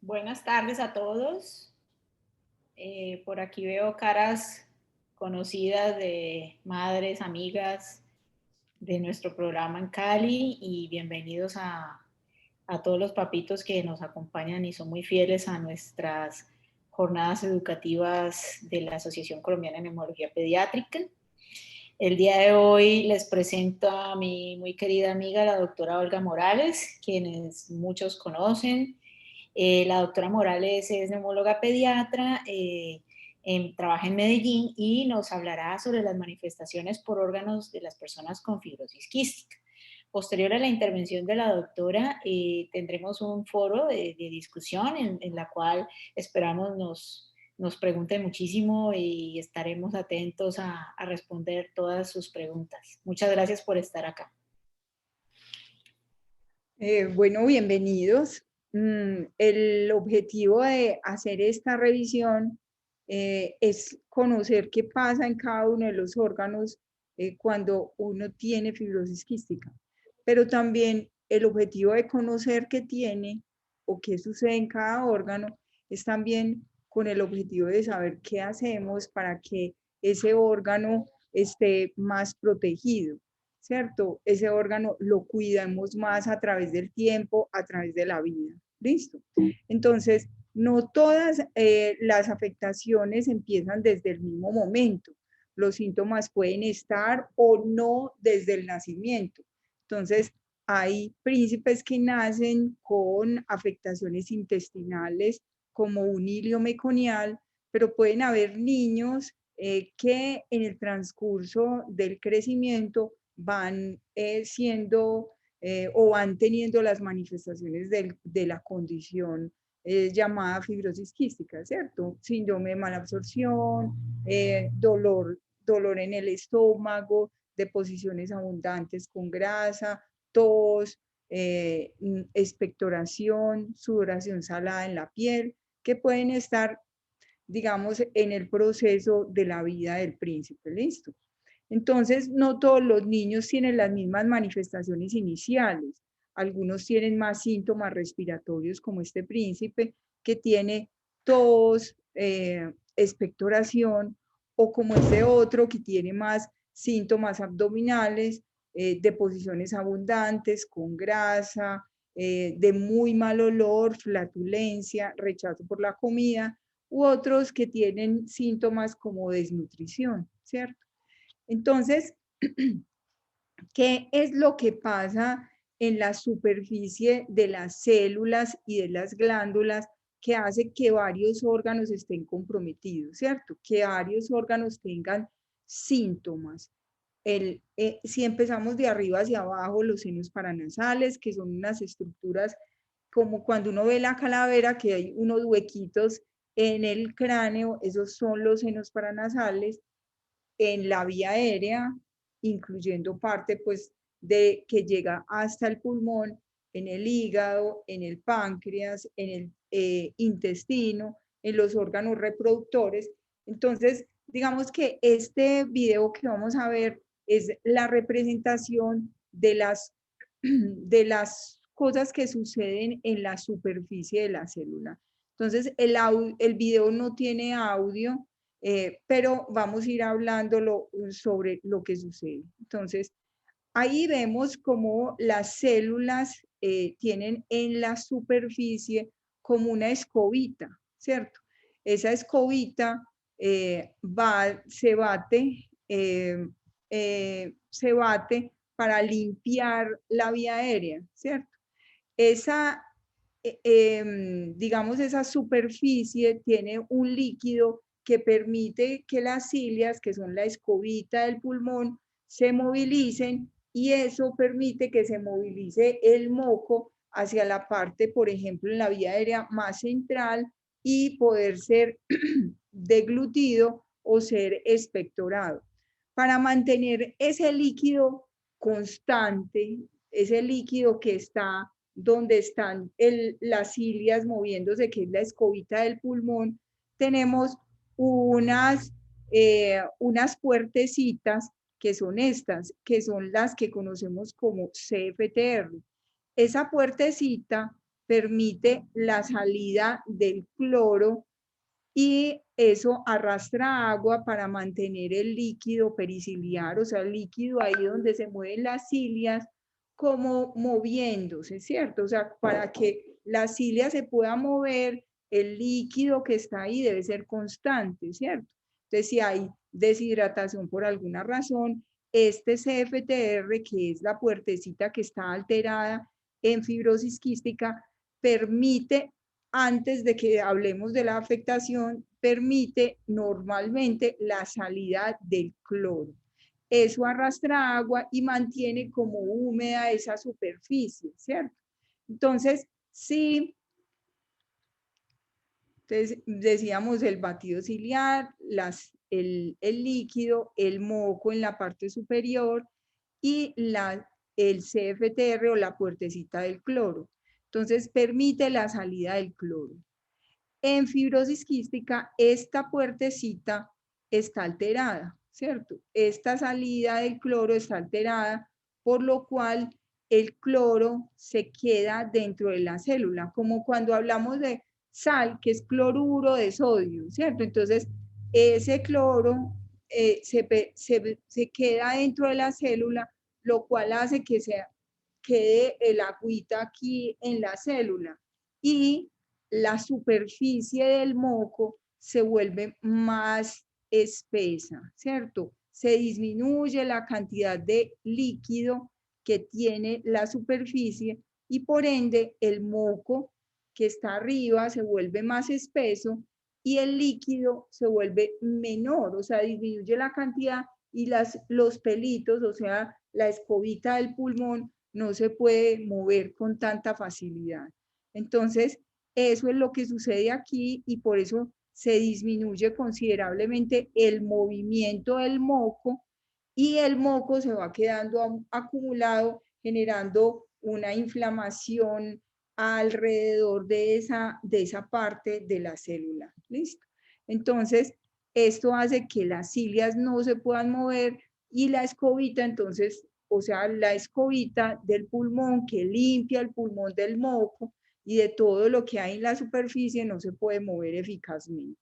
Buenas tardes a todos. Por aquí veo caras conocidas de madres, amigas de nuestro programa en Cali y bienvenidos a todos los papitos que nos acompañan y son muy fieles a nuestras jornadas educativas de la Asociación Colombiana de Neumología Pediátrica. El día de hoy les presento a mi muy querida amiga, la doctora Olga Morales, quienes muchos conocen. La doctora Morales es neumóloga pediatra, trabaja en Medellín y nos hablará sobre las manifestaciones por órganos de las personas con fibrosis quística. Posterior a la intervención de la doctora, tendremos un foro de discusión en la cual esperamos nos pregunte muchísimo y estaremos atentos a responder todas sus preguntas. Muchas gracias por estar acá. Bueno, bienvenidos. El objetivo de hacer esta revisión es conocer qué pasa en cada uno de los órganos cuando uno tiene fibrosis quística, pero también el objetivo de conocer qué tiene o qué sucede en cada órgano es también con el objetivo de saber qué hacemos para que ese órgano esté más protegido. ¿Cierto? Ese órgano lo cuidamos más a través del tiempo, a través de la vida. ¿Listo? Entonces, no todas las afectaciones empiezan desde el mismo momento. Los síntomas pueden estar o no desde el nacimiento. Entonces, hay príncipes que nacen con afectaciones intestinales como un hilio meconial, pero pueden haber niños que en el transcurso del crecimiento van siendo o van teniendo las manifestaciones de la condición llamada fibrosis quística, ¿cierto? Síndrome de malabsorción, dolor en el estómago, deposiciones abundantes con grasa, tos, expectoración, sudoración salada en la piel, que pueden estar, digamos, en el proceso de la vida del príncipe, ¿listo? Entonces, no todos los niños tienen las mismas manifestaciones iniciales. Algunos tienen más síntomas respiratorios, como este príncipe, que tiene tos, expectoración, o como este otro, que tiene más síntomas abdominales, deposiciones abundantes, con grasa, de muy mal olor, flatulencia, rechazo por la comida, u otros que tienen síntomas como desnutrición, ¿cierto? Entonces, ¿qué es lo que pasa en la superficie de las células y de las glándulas que hace que varios órganos estén comprometidos, ¿cierto? Que varios órganos tengan síntomas. Si empezamos de arriba hacia abajo, los senos paranasales, que son unas estructuras como cuando uno ve la calavera, que hay unos huequitos en el cráneo, esos son los senos paranasales. En la vía aérea, incluyendo parte pues de que llega hasta el pulmón, en el hígado, en el páncreas, en el intestino, en los órganos reproductores. Entonces, digamos que este video que vamos a ver es la representación de las cosas que suceden en la superficie de la célula. Entonces, el video no tiene audio, pero vamos a ir hablándolo sobre lo que sucede. Entonces, ahí vemos cómo las células tienen en la superficie como una escobita, ¿cierto? Esa escobita se bate para limpiar la vía aérea, ¿cierto? Esa, digamos, esa superficie tiene un líquido que permite que las cilias, que son la escobita del pulmón, se movilicen y eso permite que se movilice el moco hacia la parte, por ejemplo, en la vía aérea más central y poder ser deglutido o ser expectorado. Para mantener ese líquido constante, ese líquido que está donde están las cilias moviéndose, que es la escobita del pulmón, tenemos unas puertecitas que son estas, que son las que conocemos como CFTR. Esa puertecita permite la salida del cloro y eso arrastra agua para mantener el líquido periciliar, o sea, el líquido ahí donde se mueven las cilias, como moviéndose, ¿cierto? O sea, para que la cilia se pueda mover, el líquido que está ahí debe ser constante, ¿cierto? Entonces, si hay deshidratación por alguna razón, este CFTR, que es la puertecita que está alterada en fibrosis quística, permite, antes de que hablemos de la afectación, permite normalmente la salida del cloro. Eso arrastra agua y mantiene como húmeda esa superficie, ¿cierto? Entonces, sí, entonces decíamos el batido ciliar, el líquido, el moco en la parte superior y el CFTR o la puertecita del cloro. Entonces, permite la salida del cloro. En fibrosis quística, esta puertecita está alterada, ¿cierto? Esta salida del cloro está alterada, por lo cual el cloro se queda dentro de la célula, como cuando hablamos de sal, que es cloruro de sodio, ¿cierto? Entonces, ese cloro se queda dentro de la célula, lo cual hace que se quede el agüita aquí en la célula y la superficie del moco se vuelve más espesa, ¿cierto? Se disminuye la cantidad de líquido que tiene la superficie y por ende el moco que está arriba se vuelve más espeso y el líquido se vuelve menor, o sea, disminuye la cantidad y los pelitos, o sea, la escobita del pulmón no se puede mover con tanta facilidad. Entonces, eso es lo que sucede aquí y por eso se disminuye considerablemente el movimiento del moco y el moco se va quedando acumulado, generando una inflamación alrededor de esa parte de la célula. ¿Listo? Entonces, esto hace que las cilias no se puedan mover y la escobita, entonces, o sea, la escobita del pulmón que limpia el pulmón del moco y de todo lo que hay en la superficie no se puede mover eficazmente,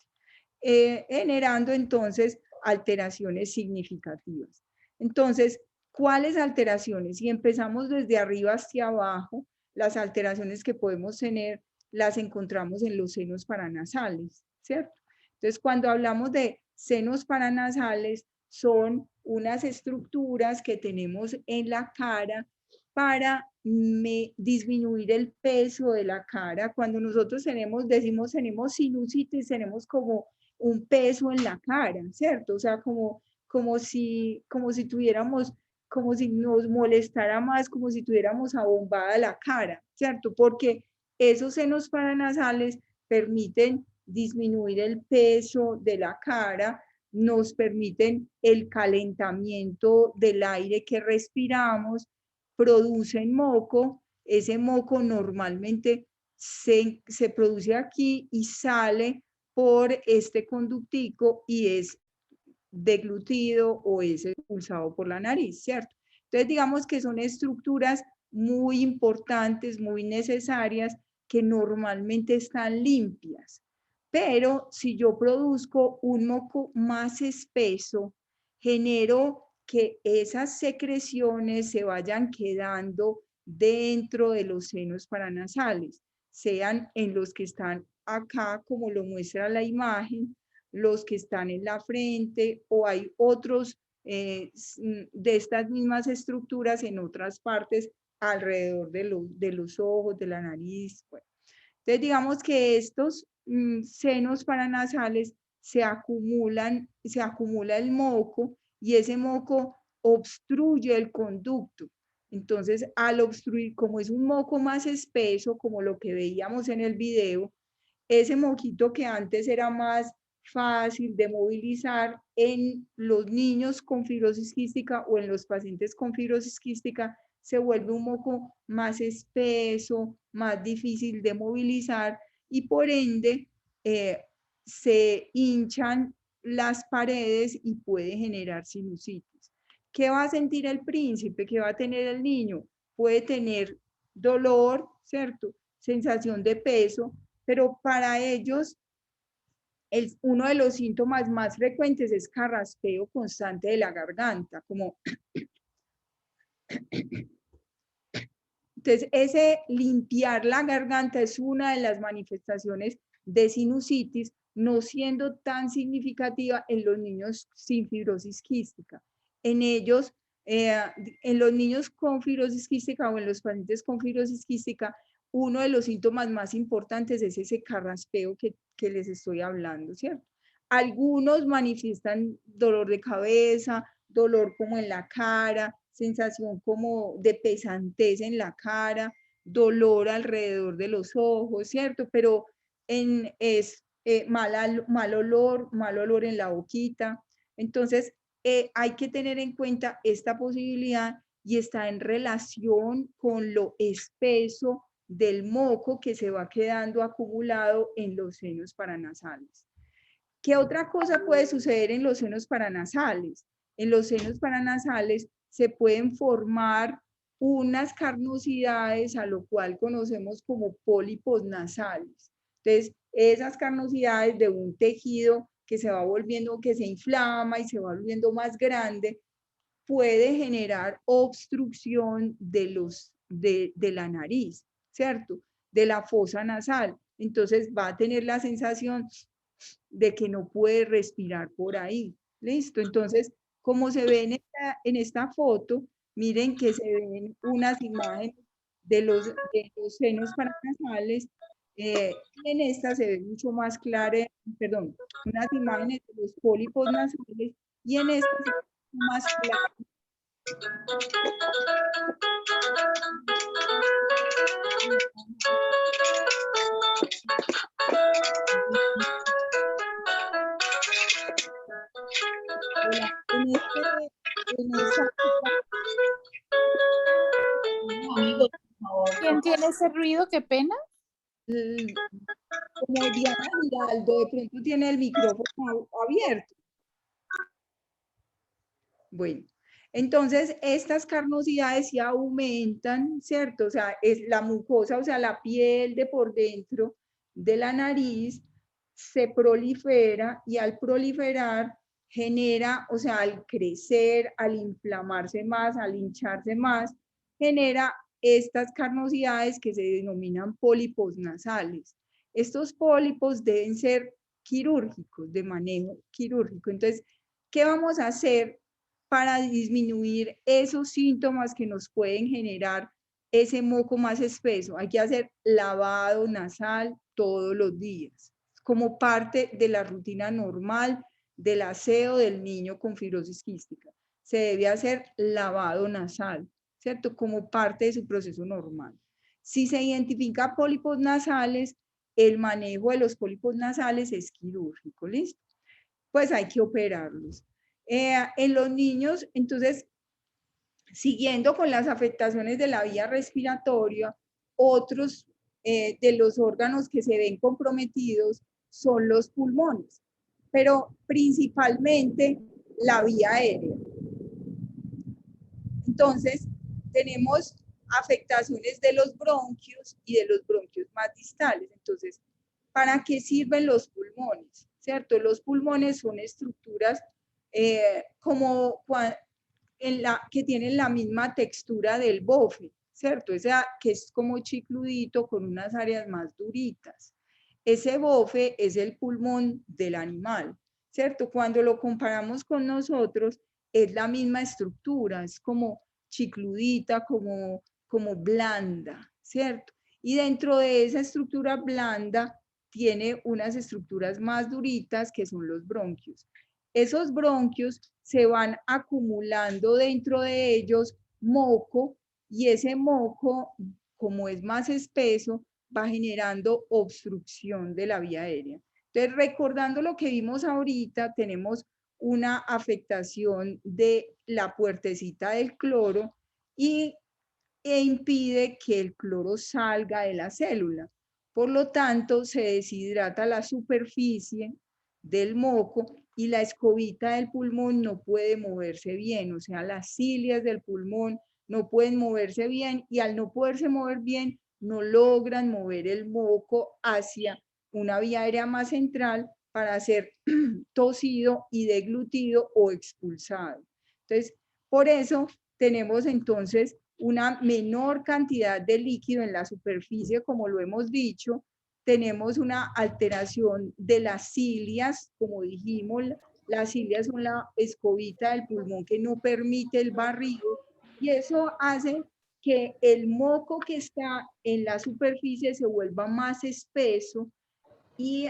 generando entonces alteraciones significativas. Entonces, ¿cuáles alteraciones? Si empezamos desde arriba hacia abajo, las alteraciones que podemos tener las encontramos en los senos paranasales, ¿cierto? Entonces, cuando hablamos de senos paranasales, son unas estructuras que tenemos en la cara para disminuir el peso de la cara. Cuando nosotros decimos tenemos sinusitis, tenemos como un peso en la cara, ¿cierto? O sea, como si tuviéramos, como si nos molestara más, como si tuviéramos abombada la cara, ¿cierto? Porque esos senos paranasales permiten disminuir el peso de la cara, nos permiten el calentamiento del aire que respiramos, producen moco, ese moco normalmente se produce aquí y sale por este conductico y es deglutido o es expulsado por la nariz, ¿cierto? Entonces, digamos que son estructuras muy importantes, muy necesarias, que normalmente están limpias. Pero si yo produzco un moco más espeso, genero que esas secreciones se vayan quedando dentro de los senos paranasales, sean en los que están acá, como lo muestra la imagen, los que están en la frente, o hay otros de estas mismas estructuras en otras partes alrededor de los ojos, de la nariz. Bueno. Entonces, digamos que estos senos paranasales se acumula el moco y ese moco obstruye el conducto. Entonces, al obstruir, como es un moco más espeso, como lo que veíamos en el video, ese moquito que antes era más fácil de movilizar en los niños con fibrosis quística o en los pacientes con fibrosis quística, se vuelve un moco más espeso, más difícil de movilizar y por ende se hinchan las paredes y puede generar sinusitis. ¿Qué va a sentir el príncipe? ¿Qué va a tener el niño? Puede tener dolor, ¿cierto? sensación de peso, pero para ellos uno de los síntomas más frecuentes es carraspeo constante de la garganta, como entonces ese limpiar la garganta es una de las manifestaciones de sinusitis, no siendo tan significativa en los niños sin fibrosis quística. En ellos, en los niños con fibrosis quística o en los pacientes con fibrosis quística, uno de los síntomas más importantes es ese carraspeo que les estoy hablando, ¿cierto? Algunos manifiestan dolor de cabeza, dolor como en la cara, sensación como de pesantez en la cara, dolor alrededor de los ojos, ¿cierto? Pero es mal olor en la boquita. Entonces, hay que tener en cuenta esta posibilidad y está en relación con lo espeso del moco que se va quedando acumulado en los senos paranasales. ¿Qué otra cosa puede suceder en los senos paranasales? En los senos paranasales se pueden formar unas carnosidades a lo cual conocemos como pólipos nasales. Entonces, esas carnosidades de un tejido que se va volviendo, que se inflama y se va volviendo más grande, puede generar obstrucción de la nariz, ¿cierto? De la fosa nasal. Entonces va a tener la sensación de que no puede respirar por ahí. ¿Listo? Entonces, como se ve en esta foto, miren que se ven unas imágenes de los senos paranasales y en esta se ve mucho más clara, perdón, unas imágenes de los pólipos nasales y en esta se ve más clara. ¿Quién tiene ese ruido? Qué pena. Como Diana Giraldo, de pronto tiene el micrófono abierto. Bueno, entonces estas carnosidades ya aumentan, ¿cierto? O sea, es la mucosa, o sea, la piel de por dentro de la nariz se prolifera y al proliferar genera, o sea, al crecer, al inflamarse más, al hincharse más, genera estas carnosidades que se denominan pólipos nasales. Estos pólipos deben ser quirúrgicos, de manejo quirúrgico. Entonces, ¿qué vamos a hacer para disminuir esos síntomas que nos pueden generar ese moco más espeso? Hay que hacer lavado nasal todos los días, como parte de la rutina normal del aseo del niño con fibrosis quística. Se debe hacer lavado nasal, ¿cierto? Como parte de su proceso normal. Si se identifica pólipos nasales, el manejo de los pólipos nasales es quirúrgico, ¿listo? Pues hay que operarlos. En los niños, entonces, siguiendo con las afectaciones de la vía respiratoria, otros de los órganos que se ven comprometidos son los pulmones, pero principalmente la vía aérea. Entonces, tenemos afectaciones de los bronquios y de los bronquios más distales. Entonces, ¿para qué sirven los pulmones? ¿Cierto? Los pulmones son estructuras que tienen la misma textura del bofe, ¿cierto? Esa que es como chicludito con unas áreas más duritas. Ese bofe es el pulmón del animal, ¿cierto? Cuando lo comparamos con nosotros, es la misma estructura, es como chicludita, como blanda, ¿cierto? Y dentro de esa estructura blanda tiene unas estructuras más duritas que son los bronquios. Esos bronquios se van acumulando dentro de ellos moco y ese moco, como es más espeso, va generando obstrucción de la vía aérea. Entonces, recordando lo que vimos ahorita, tenemos una afectación de la puertecita del cloro e impide que el cloro salga de la célula. Por lo tanto, se deshidrata la superficie del moco y la escobita del pulmón no puede moverse bien, o sea, las cilias del pulmón no pueden moverse bien y al no poderse mover bien, no logran mover el moco hacia una vía aérea más central para ser tosido y deglutido o expulsado. Entonces, por eso tenemos entonces una menor cantidad de líquido en la superficie, como lo hemos dicho. Tenemos una alteración de las cilias, como dijimos, las cilias son la escobita del pulmón que no permite el barrido, y eso hace que el moco que está en la superficie se vuelva más espeso y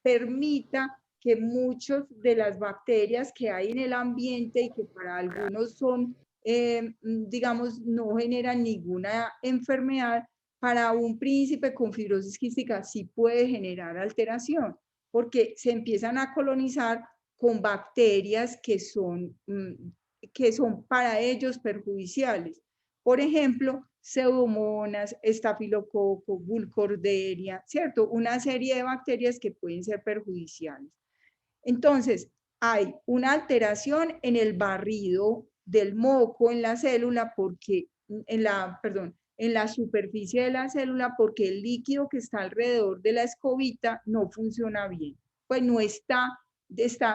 permita que muchas de las bacterias que hay en el ambiente y que para algunos son, digamos, no generan ninguna enfermedad, para un príncipe con fibrosis quística sí puede generar alteración, porque se empiezan a colonizar con bacterias que son para ellos perjudiciales. Por ejemplo, pseudomonas, estafilococo, burkholderia, ¿cierto? Una serie de bacterias que pueden ser perjudiciales. Entonces, hay una alteración en el barrido del moco en la célula porque, en la superficie de la célula, porque el líquido que está alrededor de la escobita no funciona bien. Pues no está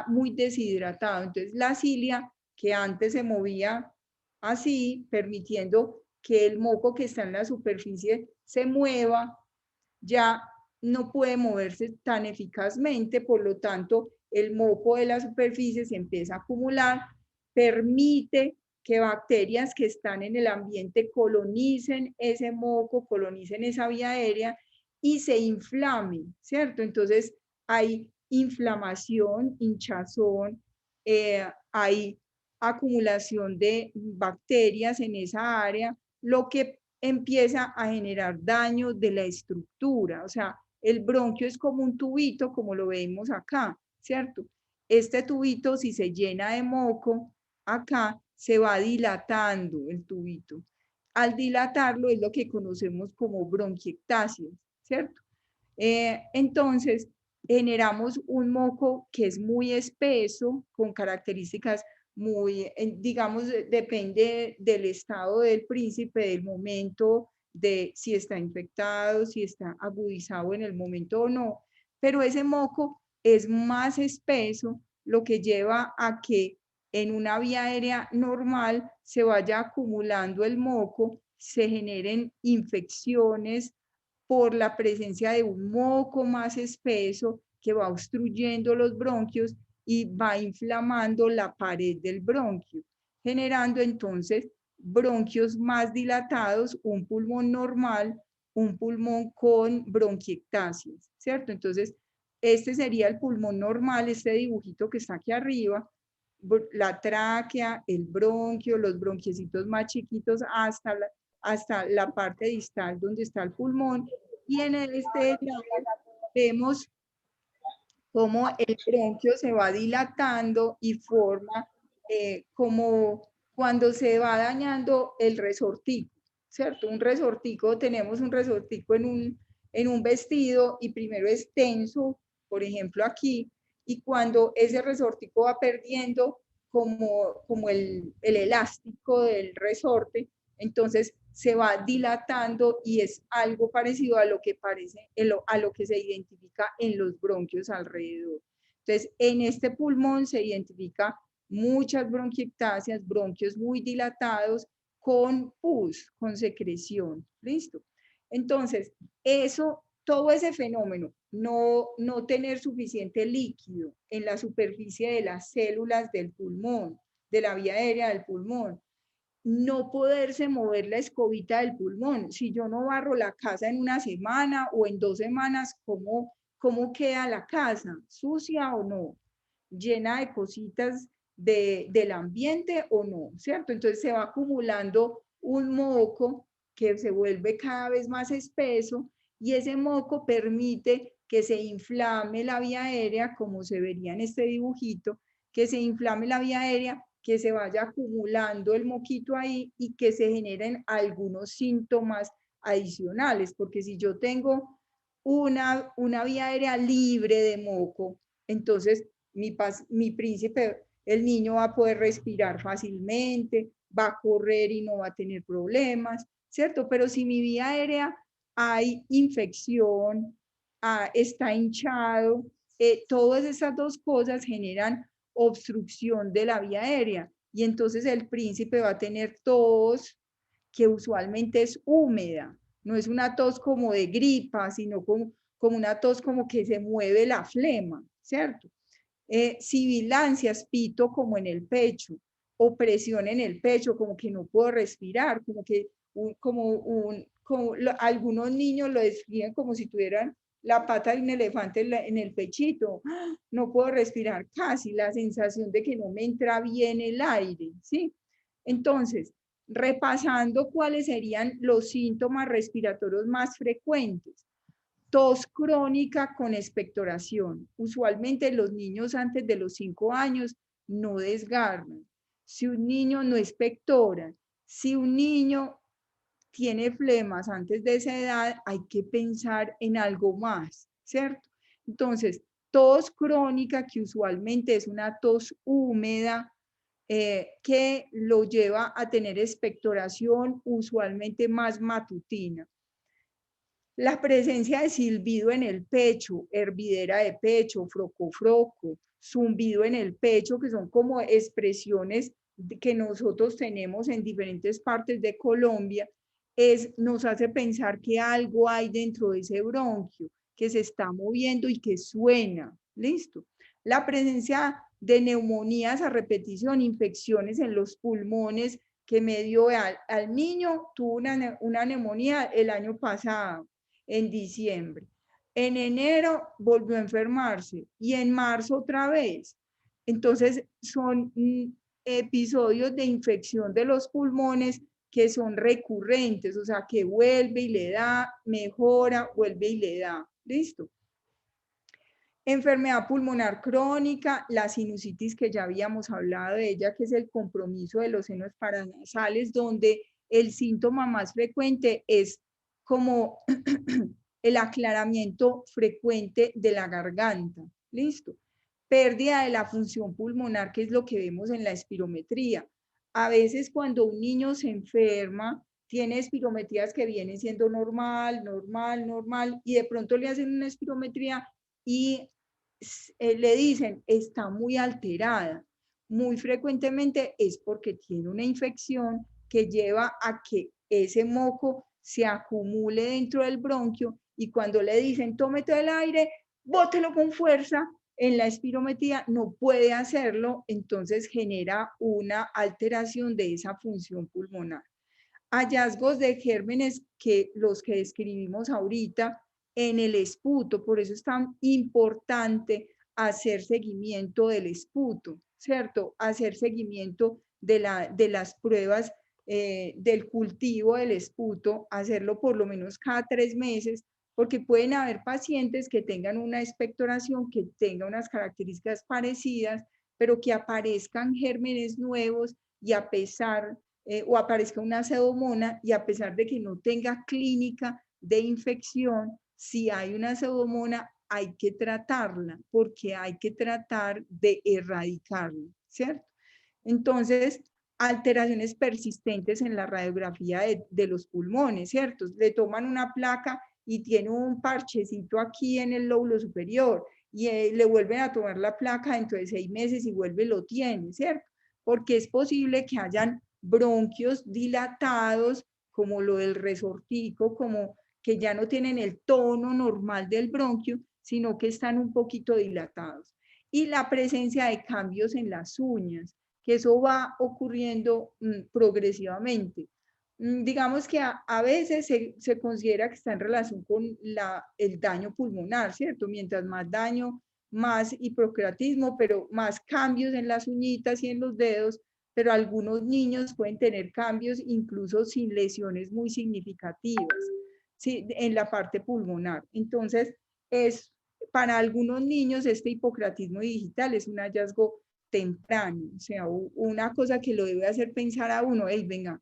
muy deshidratado. Entonces, la cilia, que antes se movía así, permitiendo que el moco que está en la superficie se mueva, ya no puede moverse tan eficazmente, por lo tanto, el moco de la superficie se empieza a acumular, permite que bacterias que están en el ambiente colonicen ese moco, colonicen esa vía aérea y se inflamen, ¿cierto? Entonces, hay inflamación, hinchazón, hay acumulación de bacterias en esa área, lo que empieza a generar daño de la estructura. O sea, el bronquio es como un tubito, como lo vemos acá, ¿cierto? Este tubito, si se llena de moco, acá se va dilatando el tubito. Al dilatarlo es lo que conocemos como bronquiectasia, ¿cierto? Entonces, generamos un moco que es muy espeso, con características muy, digamos, depende del estado del príncipe, del momento, de si está infectado, si está agudizado en el momento o no, pero ese moco es más espeso, lo que lleva a que en una vía aérea normal se vaya acumulando el moco, se generen infecciones por la presencia de un moco más espeso que va obstruyendo los bronquios y va inflamando la pared del bronquio, generando entonces bronquios más dilatados, un pulmón normal, un pulmón con bronquiectasias, ¿cierto? Entonces, este sería el pulmón normal, este dibujito que está aquí arriba, la tráquea, el bronquio, los bronquiecitos más chiquitos hasta la parte distal donde está el pulmón, y en este lado vemos cómo el bronquio se va dilatando y forma como cuando se va dañando el resortico, ¿cierto? Un resortico, tenemos un resortico en un vestido y primero es tenso, por ejemplo aquí, y cuando ese resortico va perdiendo como el elástico del resorte, entonces se va dilatando y es algo parecido a lo que parece, a lo que se identifica en los bronquios alrededor. Entonces, en este pulmón se identifica muchas bronquiectasias, bronquios muy dilatados con pus, con secreción. ¿Listo? Entonces, todo ese fenómeno, no tener suficiente líquido en la superficie de las células del pulmón, de la vía aérea del pulmón, no poderse mover la escobita del pulmón. Si yo no barro la casa en una semana o en 2 semanas, ¿cómo queda la casa? ¿Sucia o no? ¿Llena de cositas del ambiente o no? ¿Cierto? Entonces se va acumulando un moco que se vuelve cada vez más espeso y ese moco permite que se inflame la vía aérea, como se vería en este dibujito, que se inflame la vía aérea, que se vaya acumulando el moquito ahí y que se generen algunos síntomas adicionales, porque si yo tengo una vía aérea libre de moco, entonces mi príncipe, el niño va a poder respirar fácilmente, va a correr y no va a tener problemas, ¿cierto? Pero si mi vía aérea hay infección, está hinchado. Todas esas dos cosas generan obstrucción de la vía aérea y entonces el príncipe va a tener tos que usualmente es húmeda, no es una tos como de gripa, sino como una tos como que se mueve la flema, ¿cierto? Sibilancias, pito como en el pecho, o presión en el pecho, como que no puedo respirar, como que algunos niños lo describen como si tuvieran la pata de un elefante en el pechito, no puedo respirar casi, la sensación de que no me entra bien el aire, ¿sí? Entonces, repasando cuáles serían los síntomas respiratorios más frecuentes. Tos crónica con expectoración. Usualmente los niños antes de los 5 años no desgarran. Si un niño no expectora, si un niño tiene flemas antes de esa edad, hay que pensar en algo más, ¿cierto? Entonces, tos crónica, que usualmente es una tos húmeda, que lo lleva a tener expectoración usualmente más matutina. La presencia de silbido en el pecho, hervidera de pecho, froco, zumbido en el pecho, que son como expresiones que nosotros tenemos en diferentes partes de Colombia, nos hace pensar que algo hay dentro de ese bronquio, que se está moviendo y que suena. ¿Listo? La presencia de neumonías a repetición, infecciones en los pulmones, que me dio al niño, tuvo una neumonía el año pasado, en diciembre. En enero volvió a enfermarse y en marzo otra vez. Entonces son episodios de infección de los pulmones que son recurrentes, o sea, que vuelve y le da, mejora, vuelve y le da. ¿Listo? Enfermedad pulmonar crónica, la sinusitis que ya habíamos hablado de ella, que es el compromiso de los senos paranasales, donde el síntoma más frecuente es como el aclaramiento frecuente de la garganta. ¿Listo? Pérdida de la función pulmonar, que es lo que vemos en la espirometría. A veces cuando un niño se enferma, tiene espirometrías que vienen siendo normal, y de pronto le hacen una espirometría y le dicen, está muy alterada. Muy frecuentemente es porque tiene una infección que lleva a que ese moco se acumule dentro del bronquio y cuando le dicen, tome todo el aire, bótelo con fuerza, en la espirometría no puede hacerlo, entonces genera una alteración de esa función pulmonar. Hallazgos de gérmenes que los que describimos ahorita en el esputo, por eso es tan importante hacer seguimiento del esputo, ¿cierto? Hacer seguimiento de las pruebas del cultivo del esputo, hacerlo por lo menos cada 3 meses, porque pueden haber pacientes que tengan una expectoración, que tenga unas características parecidas, pero que aparezcan gérmenes nuevos y a pesar o aparezca una pseudomona y a pesar de que no tenga clínica de infección, si hay una pseudomona hay que tratarla porque hay que tratar de erradicarla, ¿cierto? Entonces, alteraciones persistentes en la radiografía de los pulmones, ¿cierto? Le toman una placa y tiene un parchecito aquí en el lóbulo superior y le vuelven a tomar la placa dentro de 6 meses y vuelve y lo tiene, ¿cierto? Porque es posible que hayan bronquios dilatados, como lo del resortico, como que ya no tienen el tono normal del bronquio, sino que están un poquito dilatados. Y la presencia de cambios en las uñas, que eso va ocurriendo progresivamente. Digamos que a veces se considera que está en relación con el daño pulmonar, ¿cierto? Mientras más daño, más hipercreatismo, pero más cambios en las uñitas y en los dedos, pero algunos niños pueden tener cambios incluso sin lesiones muy significativas, ¿sí? En la parte pulmonar. Entonces, para algunos niños este hipocreatismo digital es un hallazgo temprano, o sea, una cosa que lo debe hacer pensar a uno, hey, venga,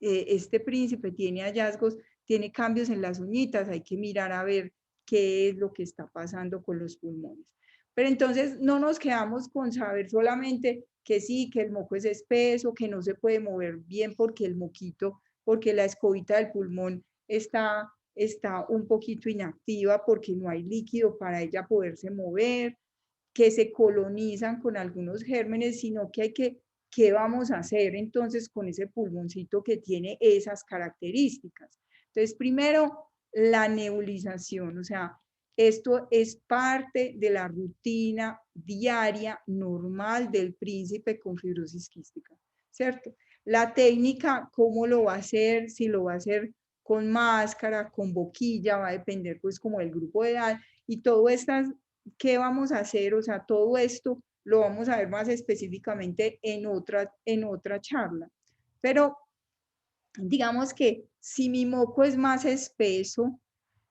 este príncipe tiene hallazgos, tiene cambios en las uñitas, hay que mirar a ver qué es lo que está pasando con los pulmones. Pero entonces no nos quedamos con saber solamente que sí, que el moco es espeso, que no se puede mover bien porque el moquito, porque la escobita del pulmón está está un poquito inactiva porque no hay líquido para ella poderse mover, que se colonizan con algunos gérmenes, sino que hay que, ¿qué vamos a hacer entonces con ese pulmoncito que tiene esas características? Entonces, primero, la nebulización, o sea, esto es parte de la rutina diaria normal del príncipe con fibrosis quística, ¿cierto? La técnica, ¿cómo lo va a hacer? Si lo va a hacer con máscara, con boquilla, va a depender pues como del grupo de edad y todo estas, ¿qué vamos a hacer? O sea, todo esto lo vamos a ver más específicamente en otra charla. Pero digamos que si mi moco es más espeso,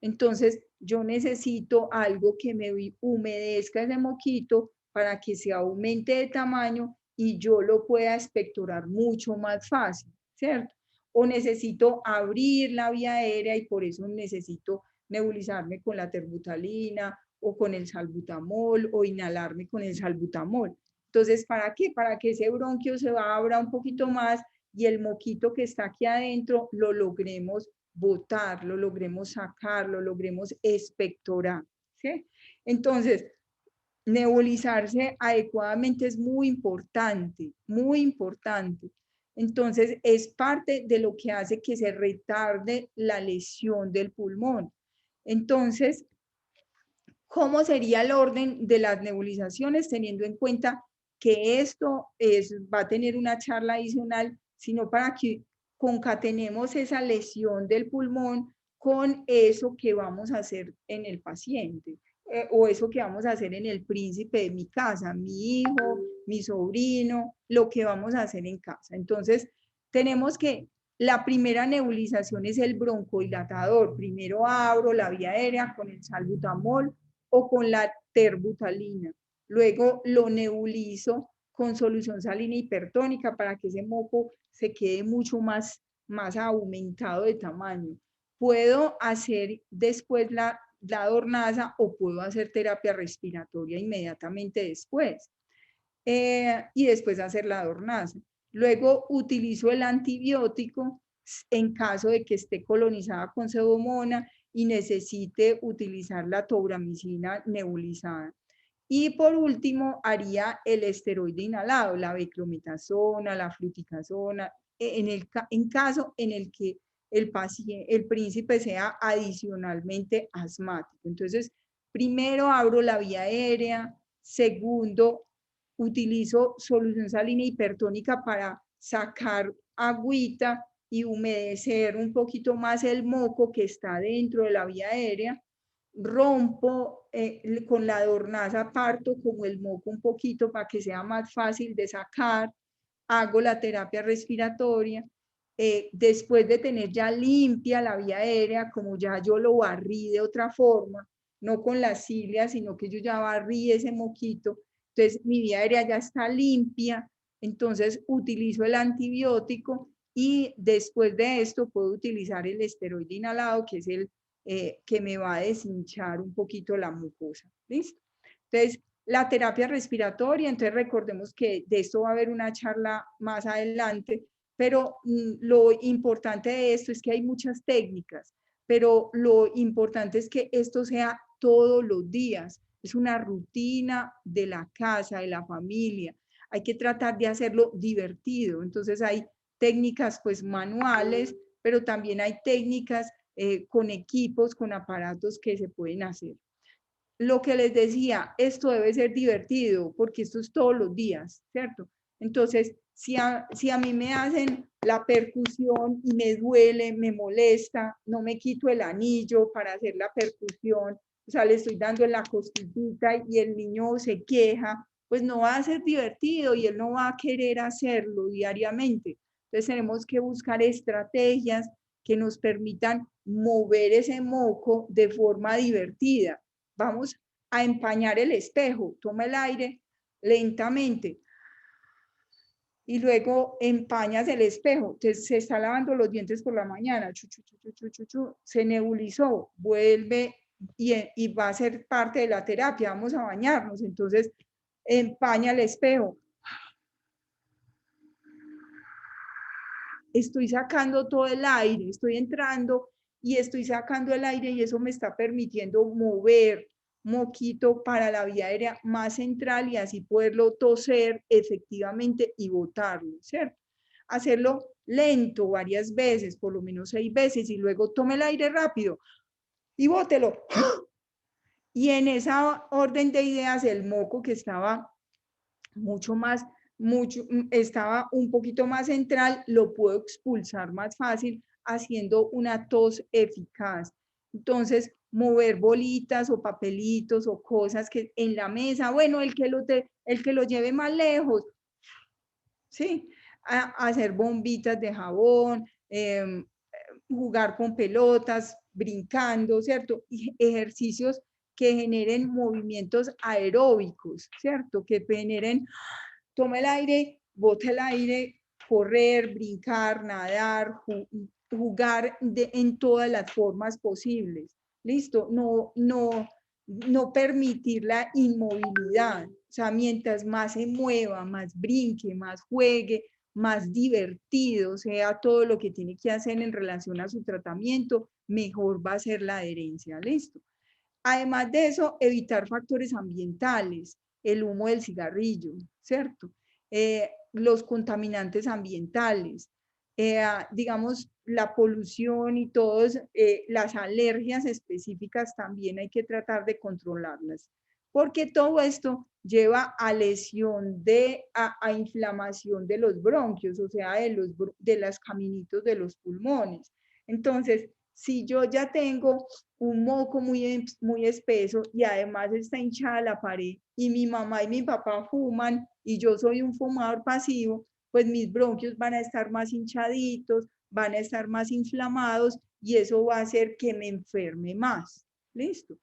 entonces yo necesito algo que me humedezca ese moquito para que se aumente de tamaño y yo lo pueda expectorar mucho más fácil, ¿cierto? O necesito abrir la vía aérea y por eso necesito nebulizarme con la terbutalina o con el salbutamol o inhalarme con el salbutamol. Entonces, ¿para qué? Para que ese bronquio se abra un poquito más y el moquito que está aquí adentro lo logremos botar, lo logremos sacar, lo logremos expectorar, ¿sí? Entonces, nebulizarse adecuadamente es muy importante, muy importante. Entonces, es parte de lo que hace que se retarde la lesión del pulmón. Entonces, ¿cómo sería el orden de las nebulizaciones teniendo en cuenta que esto va a tener una charla adicional, sino para que concatenemos esa lesión del pulmón con eso que vamos a hacer en el paciente o eso que vamos a hacer en el príncipe de mi casa, mi hijo, mi sobrino, lo que vamos a hacer en casa. Entonces, tenemos que la primera nebulización es el broncodilatador. Primero abro la vía aérea con el salbutamol o con la terbutalina. Luego lo nebulizo con solución salina hipertónica para que ese moco se quede mucho más aumentado de tamaño. Puedo hacer después la dornaza o puedo hacer terapia respiratoria inmediatamente después. Y después hacer la dornaza. Luego utilizo el antibiótico en caso de que esté colonizada con pseudomonas y necesite utilizar la tobramicina nebulizada. Y por último, haría el esteroide inhalado, la beclometasona, la fluticasona, en caso en el que el príncipe sea adicionalmente asmático. Entonces, primero abro la vía aérea, segundo, utilizo solución salina hipertónica para sacar agüita y humedecer un poquito más el moco que está dentro de la vía aérea, rompo con la dornaza, parto como el moco un poquito para que sea más fácil de sacar, hago la terapia respiratoria, después de tener ya limpia la vía aérea, como ya yo lo barrí de otra forma, no con la cilia, sino que yo ya barrí ese moquito, entonces mi vía aérea ya está limpia, entonces utilizo el antibiótico y después de esto puedo utilizar el esteroide inhalado, que es el que me va a deshinchar un poquito la mucosa. ¿Listo? Entonces, la terapia respiratoria, entonces recordemos que de esto va a haber una charla más adelante, pero lo importante de esto es que hay muchas técnicas, pero lo importante es que esto sea todos los días, es una rutina de la casa, de la familia, hay que tratar de hacerlo divertido, entonces hay técnicas pues manuales, pero también hay técnicas con equipos, con aparatos que se pueden hacer. Lo que les decía, esto debe ser divertido, porque esto es todos los días, ¿cierto? Entonces, si a mí me hacen la percusión y me duele, me molesta, no me quito el anillo para hacer la percusión, o sea, le estoy dando en la costillita y el niño se queja, pues no va a ser divertido y él no va a querer hacerlo diariamente. Entonces tenemos que buscar estrategias que nos permitan mover ese moco de forma divertida. Vamos a empañar el espejo, toma el aire lentamente y luego empañas el espejo, se está lavando los dientes por la mañana, se nebulizó, vuelve y va a ser parte de la terapia, vamos a bañarnos, entonces empaña el espejo. Estoy sacando todo el aire, estoy entrando y estoy sacando el aire y eso me está permitiendo mover moquito para la vía aérea más central y así poderlo toser efectivamente y botarlo, ¿cierto? Hacerlo lento varias veces, por lo menos 6 veces, y luego tome el aire rápido y bótelo. Y en esa orden de ideas, el moco que estaba estaba un poquito más central, lo puedo expulsar más fácil haciendo una tos eficaz. Entonces, mover bolitas o papelitos o cosas que en la mesa, bueno, el que lo lleve más lejos, ¿sí? Hacer bombitas de jabón, jugar con pelotas, brincando, ¿cierto? Y ejercicios que generen movimientos aeróbicos, ¿cierto? Que generen, toma el aire, bota el aire, correr, brincar, nadar, jugar en todas las formas posibles. ¿Listo? No permitir la inmovilidad. O sea, mientras más se mueva, más brinque, más juegue, más divertido sea todo lo que tiene que hacer en relación a su tratamiento, mejor va a ser la adherencia. ¿Listo? Además de eso, evitar factores ambientales, el humo del cigarrillo, ¿cierto? Los contaminantes ambientales, digamos, la polución y todas las alergias específicas también hay que tratar de controlarlas, porque todo esto lleva a lesión a inflamación de los bronquios, o sea, de los caminitos de los pulmones. Entonces, si yo ya tengo un moco muy espeso y además está hinchada la pared y mi mamá y mi papá fuman y yo soy un fumador pasivo, pues mis bronquios van a estar más hinchaditos, van a estar más inflamados y eso va a hacer que me enferme más. ¿Listo?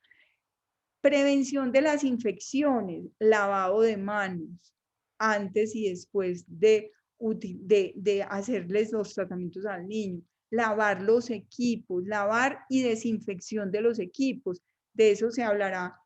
Prevención de las infecciones, lavado de manos antes y después de hacerles los tratamientos al niño, lavar los equipos, lavar y desinfección de los equipos. De eso se hablará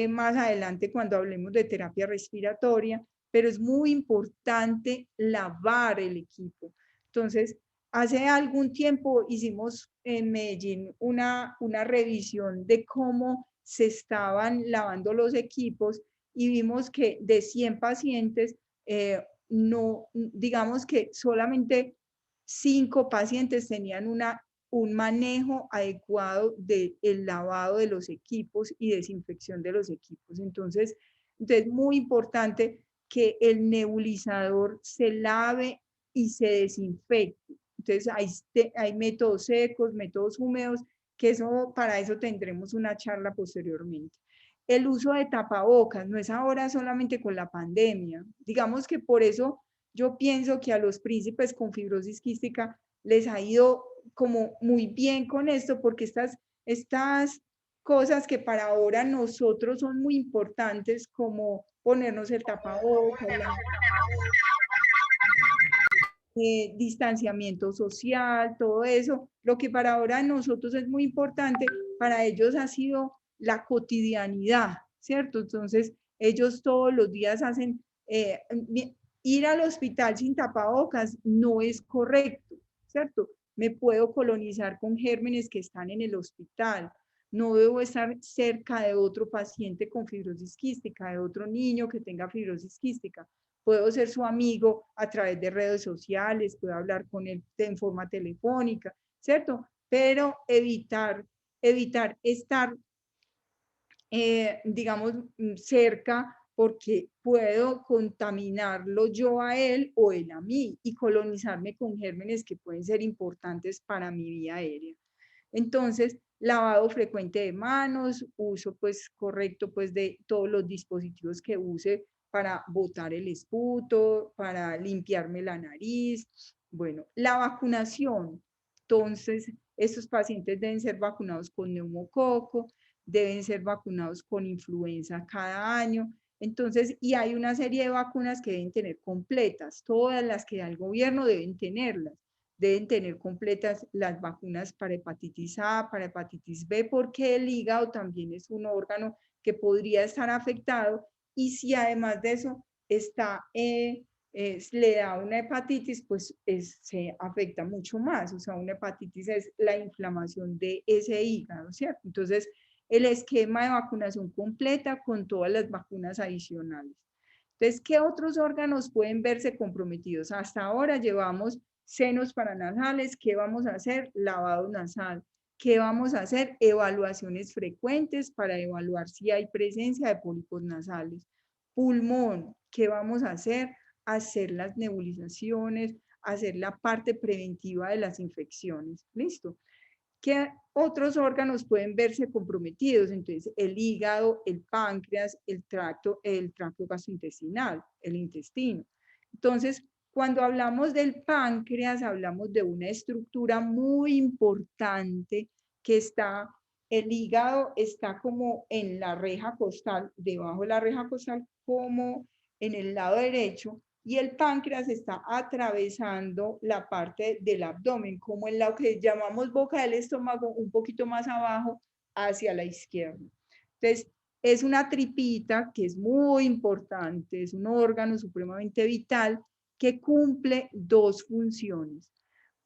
más adelante cuando hablemos de terapia respiratoria, pero es muy importante lavar el equipo. Entonces, hace algún tiempo hicimos en Medellín una revisión de cómo se estaban lavando los equipos y vimos que de 100 pacientes, no, digamos que solamente 5 pacientes tenían un manejo adecuado del lavado de los equipos y desinfección de los equipos. Entonces, muy importante que el nebulizador se lave y se desinfecte. Entonces, hay métodos secos, métodos húmedos, que para eso tendremos una charla posteriormente. El uso de tapabocas no es ahora solamente con la pandemia. Digamos que por eso yo pienso que a los príncipes con fibrosis quística les ha ido como muy bien con esto, porque estas cosas que para ahora nosotros son muy importantes, como ponernos el tapabocas, distanciamiento social, todo eso, lo que para ahora nosotros es muy importante, para ellos ha sido la cotidianidad, ¿cierto? Entonces, ellos todos los días hacen, ir al hospital sin tapabocas no es correcto, ¿cierto? Me puedo colonizar con gérmenes que están en el hospital, no debo estar cerca de otro paciente con fibrosis quística, de otro niño que tenga fibrosis quística. Puedo ser su amigo a través de redes sociales, puedo hablar con él en forma telefónica, ¿cierto? Pero evitar estar, digamos, cerca porque puedo contaminarlo yo a él o él a mí y colonizarme con gérmenes que pueden ser importantes para mi vía aérea. Entonces, lavado frecuente de manos, uso pues correcto pues de todos los dispositivos que use para botar el esputo, para limpiarme la nariz. Bueno, la vacunación. Entonces, estos pacientes deben ser vacunados con neumococo, deben ser vacunados con influenza cada año. Entonces, y hay una serie de vacunas que deben tener completas, todas las que da el gobierno deben tenerlas. Deben tener completas las vacunas para hepatitis A, para hepatitis B, porque el hígado también es un órgano que podría estar afectado y si además de eso está le da una hepatitis, pues se afecta mucho más. O sea, una hepatitis es la inflamación de ese hígado, ¿cierto? Entonces, el esquema de vacunación completa con todas las vacunas adicionales. Entonces, ¿qué otros órganos pueden verse comprometidos? Hasta ahora llevamos senos paranasales. ¿Qué vamos a hacer? Lavado nasal. ¿Qué vamos a hacer? Evaluaciones frecuentes para evaluar si hay presencia de pólipos nasales. Pulmón. ¿Qué vamos a hacer? Hacer las nebulizaciones, hacer la parte preventiva de las infecciones. ¿Listo? ¿Qué otros órganos pueden verse comprometidos? Entonces, el hígado, el páncreas, el tracto gastrointestinal, el intestino. Entonces, cuando hablamos del páncreas, hablamos de una estructura muy importante que está, el hígado está como en la reja costal, debajo de la reja costal, como en el lado derecho, y el páncreas está atravesando la parte del abdomen, como en lo que llamamos boca del estómago, un poquito más abajo hacia la izquierda. Entonces, es una tripita que es muy importante, es un órgano supremamente vital que cumple dos funciones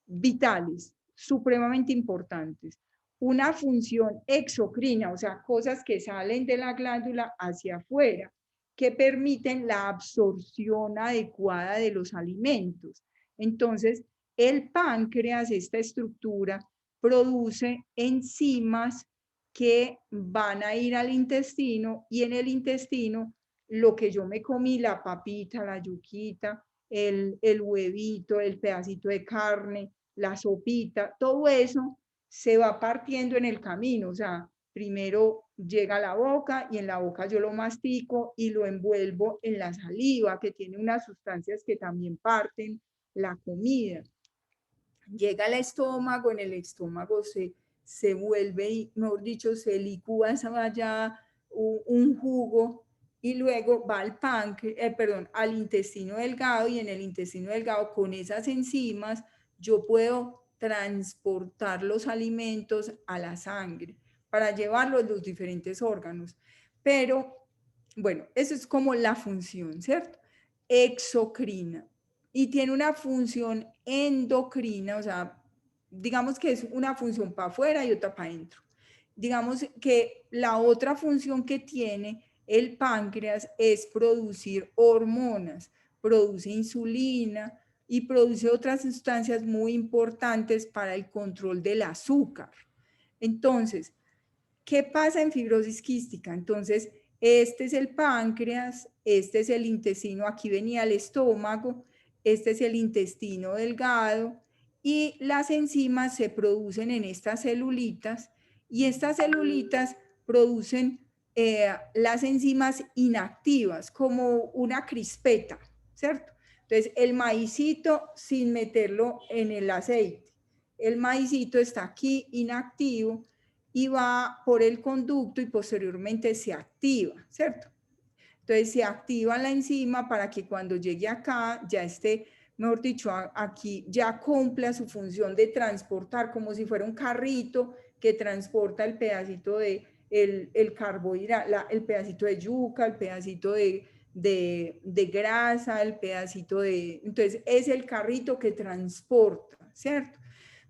vitales, supremamente importantes. Una función exocrina, o sea, cosas que salen de la glándula hacia afuera, que permiten la absorción adecuada de los alimentos. Entonces, el páncreas, esta estructura, produce enzimas que van a ir al intestino, y en el intestino lo que yo me comí, la papita, la yuquita, el huevito, el pedacito de carne, la sopita, todo eso se va partiendo en el camino. O sea, primero llega a la boca y en la boca yo lo mastico y lo envuelvo en la saliva, que tiene unas sustancias que también parten la comida. Llega al estómago, en el estómago se vuelve, mejor dicho, se licúa allá un jugo, y luego va al al intestino delgado, y en el intestino delgado con esas enzimas yo puedo transportar los alimentos a la sangre para llevarlos a los diferentes órganos. Pero, bueno, eso es como la función, ¿cierto? Exocrina. Y tiene una función endocrina, o sea, digamos que es una función para afuera y otra para adentro. Digamos que la otra función que tiene el páncreas es producir hormonas, produce insulina y produce otras sustancias muy importantes para el control del azúcar. Entonces, ¿qué pasa en fibrosis quística? Entonces, este es el páncreas, este es el intestino, aquí venía el estómago, este es el intestino delgado, y las enzimas se producen en estas celulitas, y estas celulitas producen las enzimas inactivas, como una crispeta, ¿cierto? Entonces, el maicito, sin meterlo en el aceite, el maicito está aquí inactivo y va por el conducto y posteriormente se activa, ¿cierto? Entonces se activa la enzima para que cuando llegue acá ya esté, mejor dicho, aquí ya cumpla su función de transportar, como si fuera un carrito que transporta el pedacito de el carbohidrato, el pedacito de yuca, el pedacito de grasa, el pedacito de... Entonces es el carrito que transporta, ¿cierto?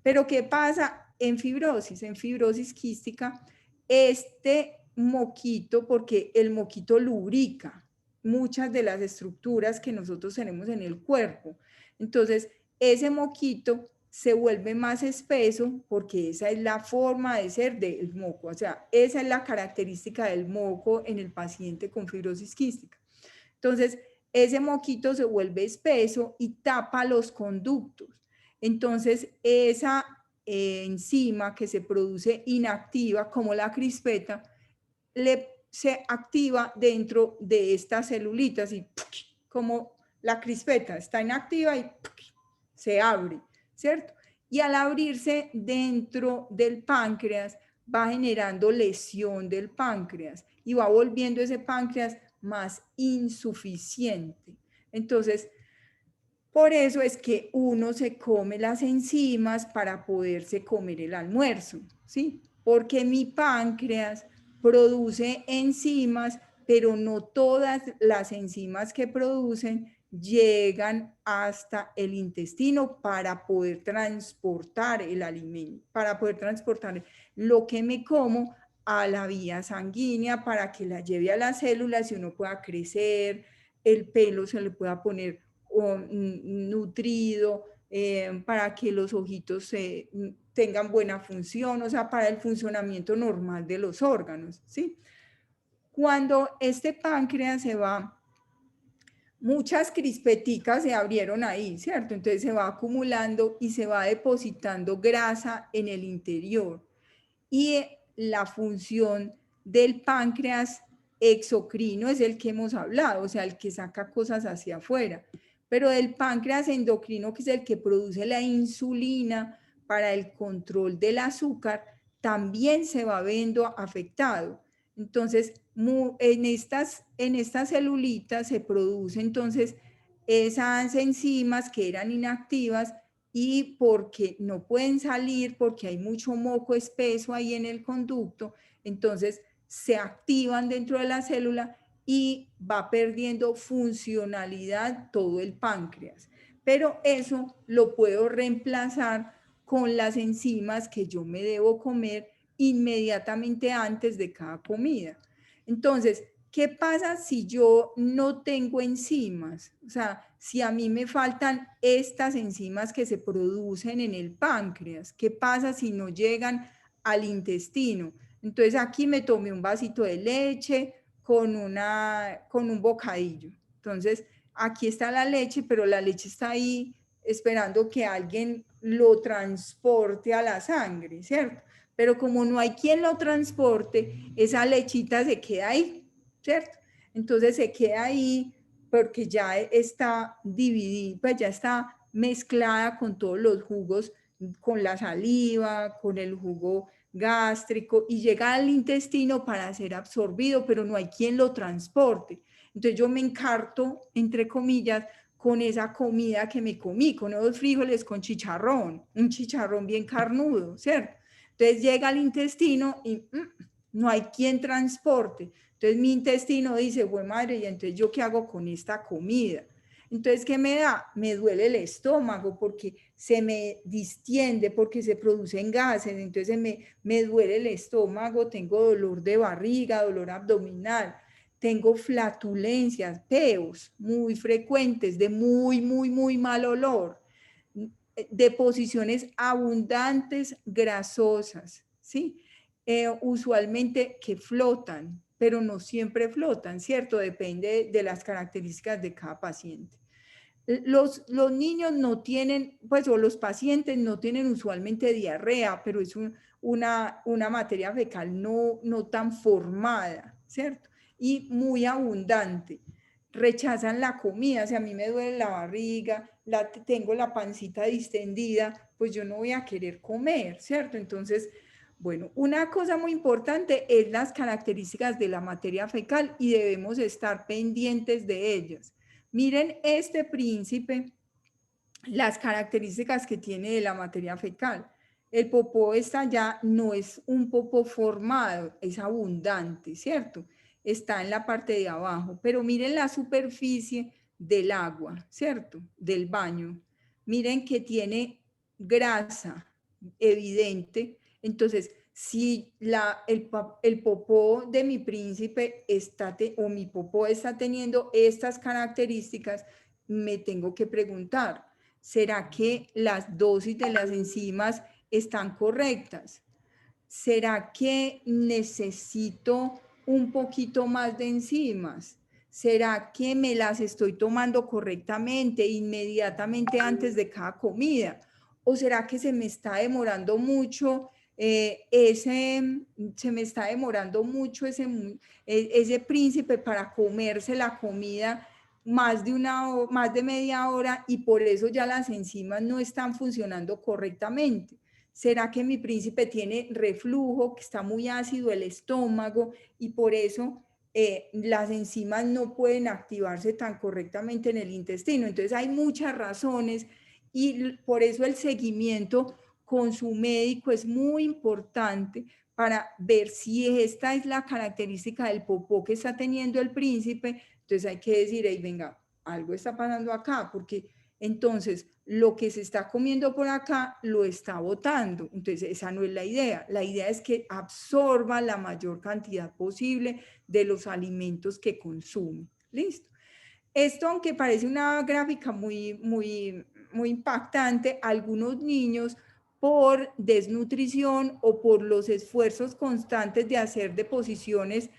Pero ¿qué pasa en fibrosis? En fibrosis quística, este moquito, porque el moquito lubrica muchas de las estructuras que nosotros tenemos en el cuerpo. Entonces, ese moquito se vuelve más espeso porque esa es la forma de ser del moco. O sea, esa es la característica del moco en el paciente con fibrosis quística. Entonces, ese moquito se vuelve espeso y tapa los conductos. Entonces, esa enzima que se produce inactiva, como la crispeta, se activa dentro de estas celulitas, y como la crispeta está inactiva y se abre, ¿cierto? Y al abrirse dentro del páncreas, va generando lesión del páncreas y va volviendo ese páncreas más insuficiente. Entonces, por eso es que uno se come las enzimas para poderse comer el almuerzo, ¿sí? Porque mi páncreas produce enzimas, pero no todas las enzimas que producen llegan hasta el intestino para poder transportar el alimento, para poder transportar lo que me como a la vía sanguínea para que la lleve a las células y uno pueda crecer, el pelo se le pueda poner nutrido, para que los ojitos tengan buena función, o sea, para el funcionamiento normal de los órganos, ¿sí? Cuando este páncreas se va, muchas crispeticas se abrieron ahí, ¿cierto? Entonces se va acumulando y se va depositando grasa en el interior. Y la función del páncreas exocrino es el que hemos hablado, o sea, el que saca cosas hacia afuera. Pero del páncreas endocrino, que es el que produce la insulina para el control del azúcar, también se va viendo afectado. Entonces, en estas celulitas se produce entonces esas enzimas que eran inactivas y porque no pueden salir, porque hay mucho moco espeso ahí en el conducto, entonces se activan dentro de la célula y va perdiendo funcionalidad todo el páncreas. Pero eso lo puedo reemplazar con las enzimas que yo me debo comer inmediatamente antes de cada comida. Entonces, ¿qué pasa si yo no tengo enzimas? O sea, si a mí me faltan estas enzimas que se producen en el páncreas, ¿qué pasa si no llegan al intestino? Entonces aquí me tomé un vasito de leche con un bocadillo. Entonces aquí está la leche, pero la leche está ahí esperando que alguien lo transporte a la sangre, ¿cierto? Pero como no hay quien lo transporte, esa lechita se queda ahí, ¿cierto? Entonces se queda ahí porque ya está dividida, pues ya está mezclada con todos los jugos, con la saliva, con el jugo gástrico y llega al intestino para ser absorbido, pero no hay quien lo transporte. Entonces yo me encarto, entre comillas, con esa comida que me comí, con esos frijoles con chicharrón, un chicharrón bien carnudo, ¿cierto? Entonces llega al intestino y no hay quien transporte. Entonces mi intestino dice, bueno, madre, ¿y entonces yo qué hago con esta comida? Entonces, ¿qué me da? Me duele el estómago porque se me distiende, porque se producen gases, entonces me duele el estómago, tengo dolor de barriga, dolor abdominal, tengo flatulencias, peos muy frecuentes, de muy mal olor, deposiciones abundantes grasosas, ¿sí? Usualmente que flotan, pero no siempre flotan, ¿cierto? Depende de las características de cada paciente. Los niños no tienen, pues, o los pacientes no tienen usualmente diarrea, pero es una materia fecal no tan formada, ¿cierto? Y muy abundante. Rechazan la comida, si a mí me duele la barriga, tengo la pancita distendida, pues yo no voy a querer comer, ¿cierto? Entonces, bueno, una cosa muy importante es las características de la materia fecal y debemos estar pendientes de ellas. Miren este príncipe, las características que tiene de la materia fecal. El popó está ya, no es un popó formado, es abundante, ¿cierto? Está en la parte de abajo, pero miren la superficie del agua, ¿cierto? Del baño. Miren que tiene grasa evidente. Entonces, si el popó de mi príncipe o mi popó está teniendo estas características, me tengo que preguntar, ¿será que las dosis de las enzimas están correctas? ¿Será que necesito un poquito más de enzimas? ¿Será que me las estoy tomando correctamente, inmediatamente antes de cada comida? ¿O será que se me está demorando mucho ese príncipe para comerse la comida más de media hora y por eso ya las enzimas no están funcionando correctamente? ¿Será que mi príncipe tiene reflujo, que está muy ácido el estómago y por eso las enzimas no pueden activarse tan correctamente en el intestino? Entonces hay muchas razones y por eso el seguimiento con su médico es muy importante para ver si esta es la característica del popó que está teniendo el príncipe. Entonces hay que decir, hey, venga, algo está pasando acá, porque entonces lo que se está comiendo por acá lo está botando. Entonces esa no es la idea. La idea es que absorba la mayor cantidad posible de los alimentos que consume. ¿Listo? Esto, aunque parece una gráfica muy impactante, algunos niños por desnutrición o por los esfuerzos constantes de hacer deposiciones,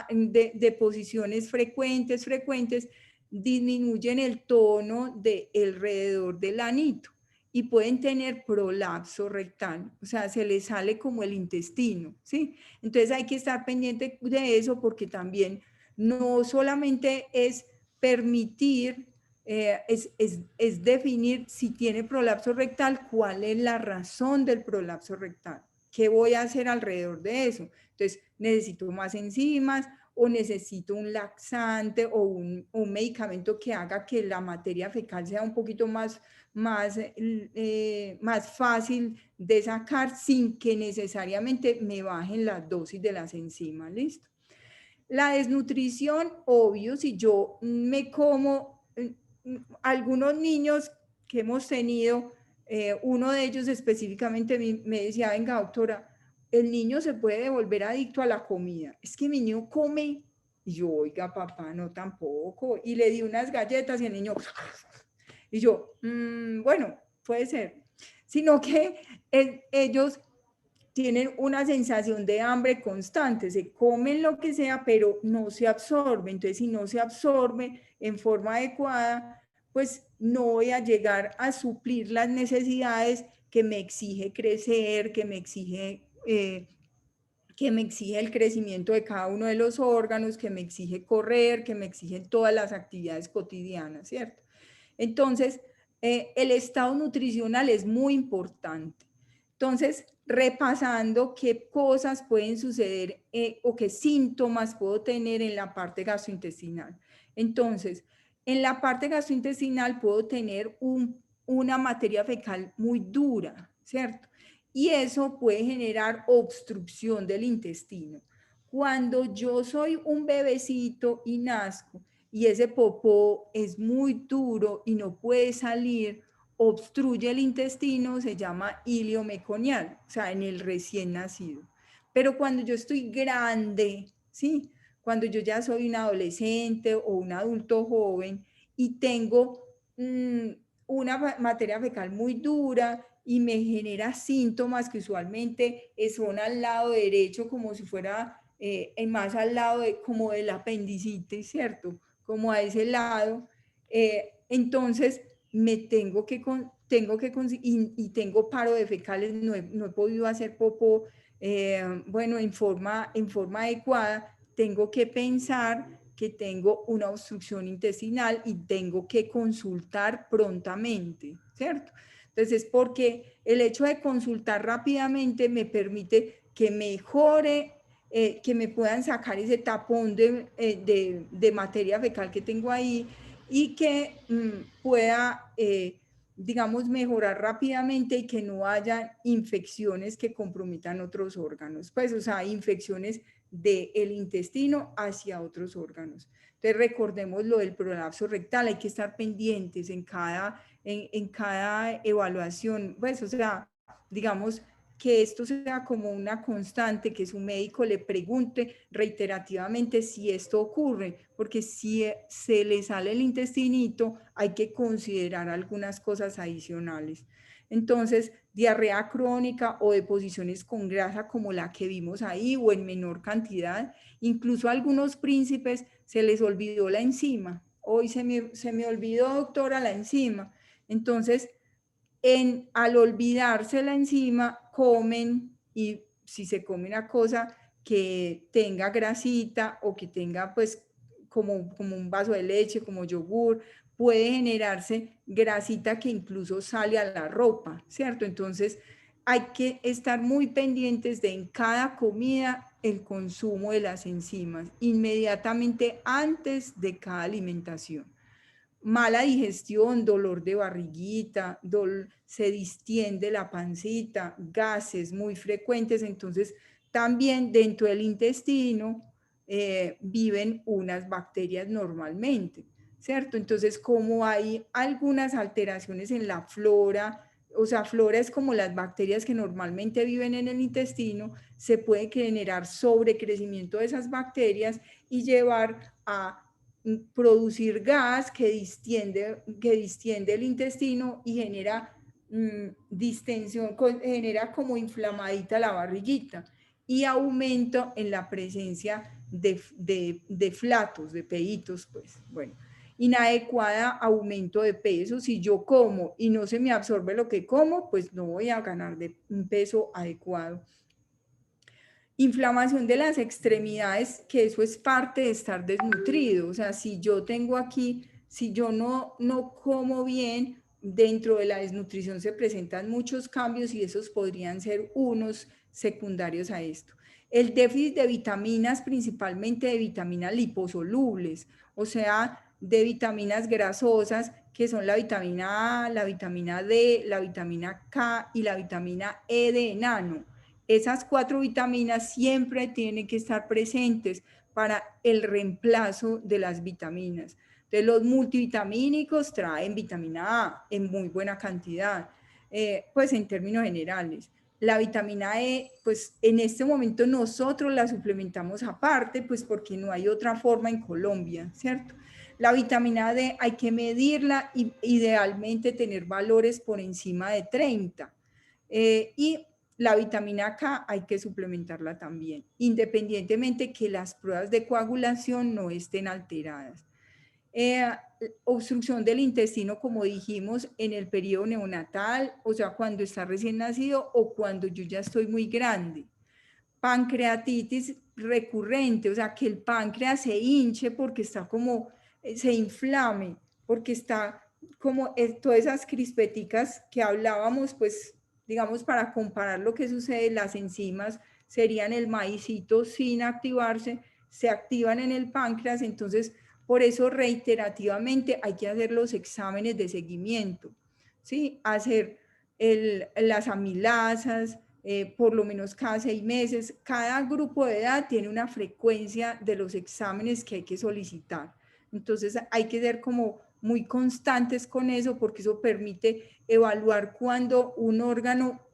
de posiciones frecuentes, disminuyen el tono de alrededor del anito y pueden tener prolapso rectal, o sea, se les sale como el intestino, ¿sí? Entonces hay que estar pendiente de eso porque también no solamente es permitir, es definir si tiene prolapso rectal, cuál es la razón del prolapso rectal, qué voy a hacer alrededor de eso. Entonces, necesito más enzimas o necesito un laxante o un medicamento que haga que la materia fecal sea un poquito más fácil de sacar sin que necesariamente me bajen las dosis de las enzimas, ¿listo? La desnutrición, obvio, si yo me como, algunos niños que hemos tenido, uno de ellos específicamente me decía, venga doctora, el niño se puede volver adicto a la comida. Es que mi niño come, y yo, oiga papá, no tampoco. Y le di unas galletas y el niño, y yo, bueno, puede ser. Sino que ellos tienen una sensación de hambre constante, se comen lo que sea, pero no se absorbe. Entonces, si no se absorbe en forma adecuada, pues no voy a llegar a suplir las necesidades que me exige crecer, que me exige el crecimiento de cada uno de los órganos, que me exige correr, que me exigen todas las actividades cotidianas, ¿cierto? Entonces, el estado nutricional es muy importante. Entonces, repasando qué cosas pueden suceder o qué síntomas puedo tener en la parte gastrointestinal. Entonces, en la parte gastrointestinal puedo tener una materia fecal muy dura, ¿cierto? Y eso puede generar obstrucción del intestino. Cuando yo soy un bebecito y nazco y ese popó es muy duro y no puede salir, obstruye el intestino, se llama ilio meconial, o sea, en el recién nacido. Pero cuando yo estoy grande, ¿sí? Cuando yo ya soy un adolescente o un adulto joven y tengo una materia fecal muy dura y me genera síntomas que usualmente son al lado derecho, como si fuera más al lado como del apendicitis, ¿cierto? Como a ese lado. Entonces, me tengo que y tengo paro de fecales, no he podido hacer popó, bueno, en forma adecuada, tengo que pensar que tengo una obstrucción intestinal y tengo que consultar prontamente, ¿cierto? Entonces, porque el hecho de consultar rápidamente me permite que mejore, que me puedan sacar ese tapón de materia fecal que tengo ahí y que pueda, digamos, mejorar rápidamente y que no haya infecciones que comprometan otros órganos, pues, o sea, infecciones del intestino hacia otros órganos. Entonces, recordemos lo del prolapso rectal, hay que estar pendientes en cada evaluación, pues, o sea, digamos, que esto sea como una constante, que su médico le pregunte reiterativamente si esto ocurre, porque si se le sale el intestinito, hay que considerar algunas cosas adicionales. Entonces, diarrea crónica o deposiciones con grasa como la que vimos ahí o en menor cantidad, incluso a algunos príncipes se les olvidó la enzima. Hoy se me olvidó, doctora, la enzima. Entonces, al olvidarse la enzima, comen y si se come una cosa que tenga grasita o que tenga pues como un vaso de leche, como yogur, puede generarse grasita que incluso sale a la ropa, ¿cierto? Entonces hay que estar muy pendientes de en cada comida el consumo de las enzimas inmediatamente antes de cada alimentación. Mala digestión, dolor de barriguita, se distiende la pancita, gases muy frecuentes, entonces también dentro del intestino viven unas bacterias normalmente. ¿cierto? Entonces, como hay algunas alteraciones en la flora, o sea, flora es como las bacterias que normalmente viven en el intestino, se puede generar sobrecrecimiento de esas bacterias y llevar a producir gas que distiende el intestino y genera distensión, genera como inflamadita la barriguita y aumento en la presencia de flatos, de peitos, pues, bueno. Inadecuada aumento de peso. Si yo como y no se me absorbe lo que como, pues no voy a ganar de un peso adecuado. Inflamación de las extremidades, que eso es parte de estar desnutrido. O sea, si yo tengo aquí, si yo no como bien, dentro de la desnutrición se presentan muchos cambios y esos podrían ser unos secundarios a esto. El déficit de vitaminas, principalmente de vitaminas liposolubles, o sea, de vitaminas grasosas, que son la vitamina A, la vitamina D, la vitamina K y la vitamina E de enano. Esas 4 vitaminas siempre tienen que estar presentes para el reemplazo de las vitaminas. Entonces, los multivitamínicos traen vitamina A en muy buena cantidad, pues en términos generales. La vitamina E, pues en este momento nosotros la suplementamos aparte, pues porque no hay otra forma en Colombia, ¿cierto? La vitamina D hay que medirla y idealmente tener valores por encima de 30. Y la vitamina K hay que suplementarla también, independientemente que las pruebas de coagulación no estén alteradas. Obstrucción del intestino, como dijimos, en el periodo neonatal, o sea, cuando está recién nacido o cuando yo ya estoy muy grande. Pancreatitis recurrente, o sea, que el páncreas se hinche porque está como, se inflame, porque está como todas esas crispeticas que hablábamos, pues, digamos, para comparar lo que sucede, las enzimas serían el maicito sin activarse, se activan en el páncreas, entonces, por eso reiterativamente hay que hacer los exámenes de seguimiento, ¿sí? Hacer las amilasas, por lo menos cada 6 meses. Cada grupo de edad tiene una frecuencia de los exámenes que hay que solicitar. Entonces hay que ser como muy constantes con eso porque eso permite evaluar cuando un órgano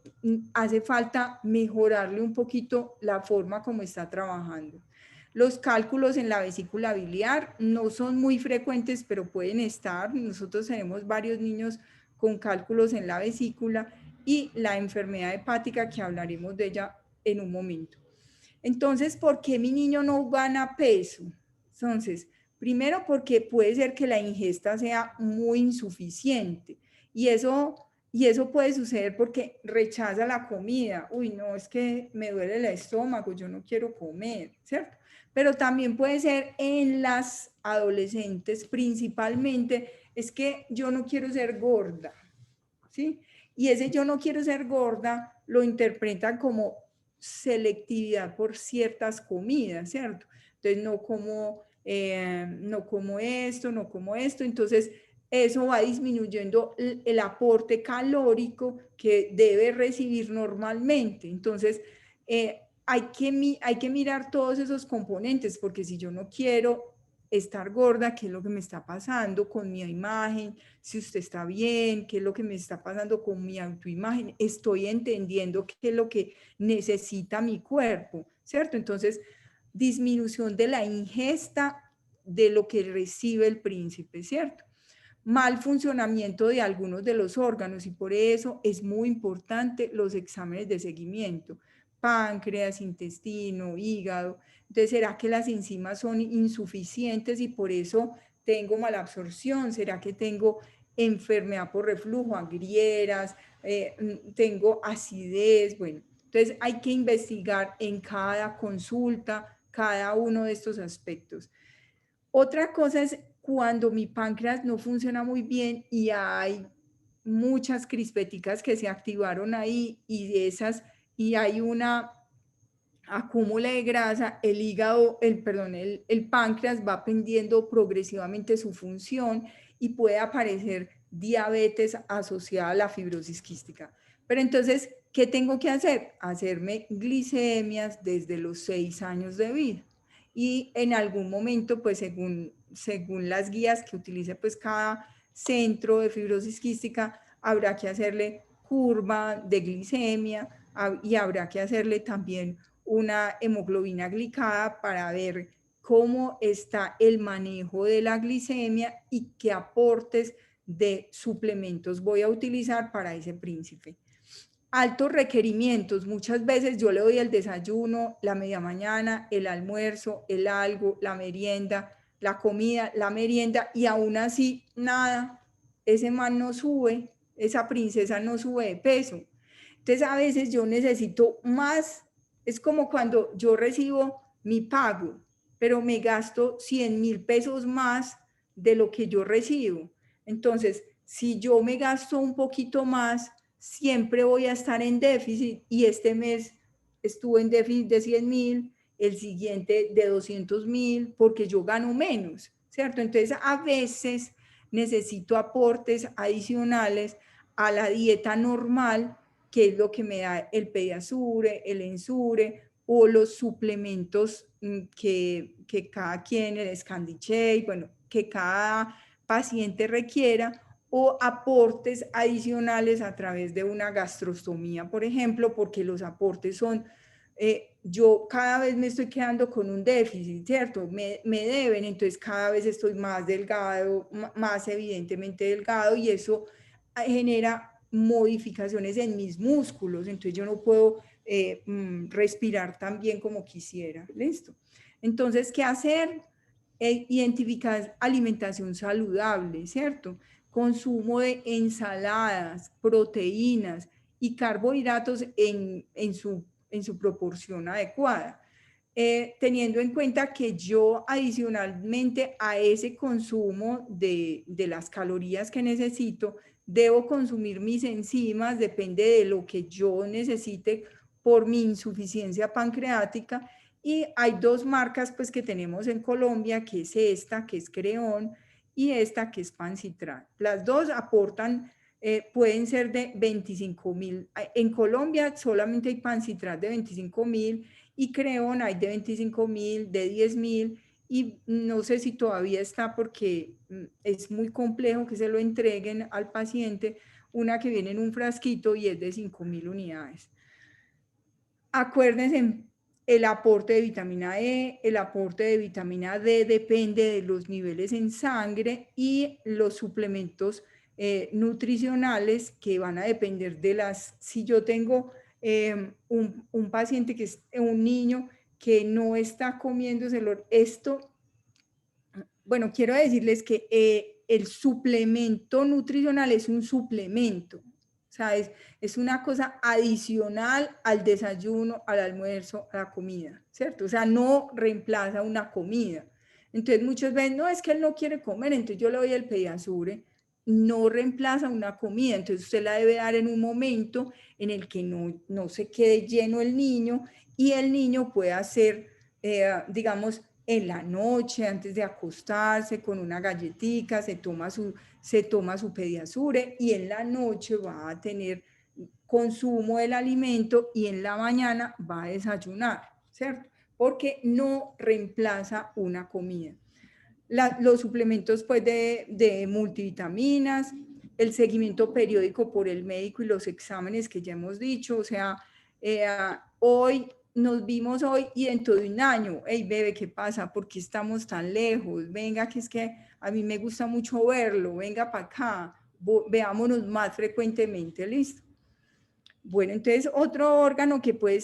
hace falta mejorarle un poquito la forma como está trabajando. Los cálculos en la vesícula biliar no son muy frecuentes, pero pueden estar. Nosotros tenemos varios niños con cálculos en la vesícula y la enfermedad hepática, que hablaremos de ella en un momento. Entonces, ¿por qué mi niño no gana peso? Entonces, primero porque puede ser que la ingesta sea muy insuficiente y eso puede suceder porque rechaza la comida. Uy, no, es que me duele el estómago, yo no quiero comer, ¿cierto? Pero también puede ser en las adolescentes principalmente, es que yo no quiero ser gorda, ¿sí? Y ese yo no quiero ser gorda lo interpretan como selectividad por ciertas comidas, ¿cierto? Entonces no como esto, no como esto, entonces eso va disminuyendo el aporte calórico que debe recibir normalmente. Entonces, hay que mirar todos esos componentes, porque si yo no quiero estar gorda, ¿qué es lo que me está pasando con mi imagen? Si usted está bien, qué es lo que me está pasando con mi autoimagen, estoy entendiendo qué es lo que necesita mi cuerpo, ¿cierto? Entonces, disminución de la ingesta de lo que recibe el príncipe, ¿cierto? Mal funcionamiento de algunos de los órganos y por eso es muy importante los exámenes de seguimiento, páncreas, intestino, hígado. Entonces, ¿será que las enzimas son insuficientes y por eso tengo malabsorción? ¿Será que tengo enfermedad por reflujo, agrieras, tengo acidez? Bueno, entonces hay que investigar en cada consulta cada uno de estos aspectos. Otra cosa es cuando mi páncreas no funciona muy bien y hay muchas crispeticas que se activaron ahí y de esas, y hay una acúmulo de grasa, el hígado, el páncreas va perdiendo progresivamente su función y puede aparecer diabetes asociada a la fibrosis quística. Pero entonces, ¿qué tengo que hacer? Hacerme glicemias desde los 6 años de vida. y en algún momento, pues según las guías que utilice pues cada centro de fibrosis quística, habrá que hacerle curva de glicemia y habrá que hacerle también una hemoglobina glicada para ver cómo está el manejo de la glicemia y qué aportes de suplementos voy a utilizar para ese príncipe. Altos requerimientos, muchas veces yo le doy el desayuno, la media mañana, el almuerzo, el algo, la merienda, la comida, la merienda, y aún así nada, ese man no sube, esa princesa no sube de peso. Entonces a veces yo necesito más, es como cuando yo recibo mi pago, pero me gasto 100.000 pesos más de lo que yo recibo. Entonces, si yo me gasto un poquito más, siempre voy a estar en déficit, y este mes estuve en déficit de 100.000, el siguiente de 200.000, porque yo gano menos, ¿cierto? Entonces a veces necesito aportes adicionales a la dieta normal, que es lo que me da el Pediasure, el Ensure o los suplementos que cada quien, el Scandichain, bueno, que cada paciente requiera, o aportes adicionales a través de una gastrostomía, por ejemplo, porque los aportes son, yo cada vez me estoy quedando con un déficit, ¿cierto? Me deben, entonces cada vez estoy más delgado, más evidentemente delgado, y eso genera modificaciones en mis músculos, entonces yo no puedo respirar tan bien como quisiera, ¿listo? Entonces, ¿qué hacer? Identificar alimentación saludable, ¿cierto? Consumo de ensaladas, proteínas y carbohidratos en su proporción adecuada. Teniendo en cuenta que yo adicionalmente a ese consumo de las calorías que necesito, debo consumir mis enzimas, depende de lo que yo necesite por mi insuficiencia pancreática. Y hay dos marcas pues que tenemos en Colombia, que es esta, que es Creón, y esta, que es Pancitral. Las dos aportan, pueden ser de 25.000. En Colombia solamente hay Pancitral de 25.000, y Creón hay de 25.000, de 10.000, y no sé si todavía está, porque es muy complejo que se lo entreguen al paciente, una que viene en un frasquito y es de 5.000 unidades. Acuérdense, el aporte de vitamina E, el aporte de vitamina D depende de los niveles en sangre, y los suplementos nutricionales que van a depender de las, si yo tengo un paciente que es un niño que no está comiéndoselo, esto, bueno, quiero decirles que el suplemento nutricional es un suplemento, o sea, es una cosa adicional al desayuno, al almuerzo, a la comida, ¿cierto? O sea, no reemplaza una comida. Entonces muchos ven, no, es que él no quiere comer, entonces yo le doy el Pediasure. No reemplaza una comida, entonces usted la debe dar en un momento en el que no se quede lleno el niño, y el niño pueda hacer, digamos, en la noche, antes de acostarse, con una galletica, se toma su Pediasure, y en la noche va a tener consumo del alimento, y en la mañana va a desayunar, ¿cierto? Porque no reemplaza una comida. Los suplementos pues de multivitaminas, el seguimiento periódico por el médico y los exámenes que ya hemos dicho, o sea, hoy nos vimos hoy y dentro de un año, hey bebé, ¿qué pasa? ¿Por qué estamos tan lejos? Venga, que es que a mí me gusta mucho verlo, venga para acá, veámonos más frecuentemente, ¿listo? Bueno, entonces otro órgano que puede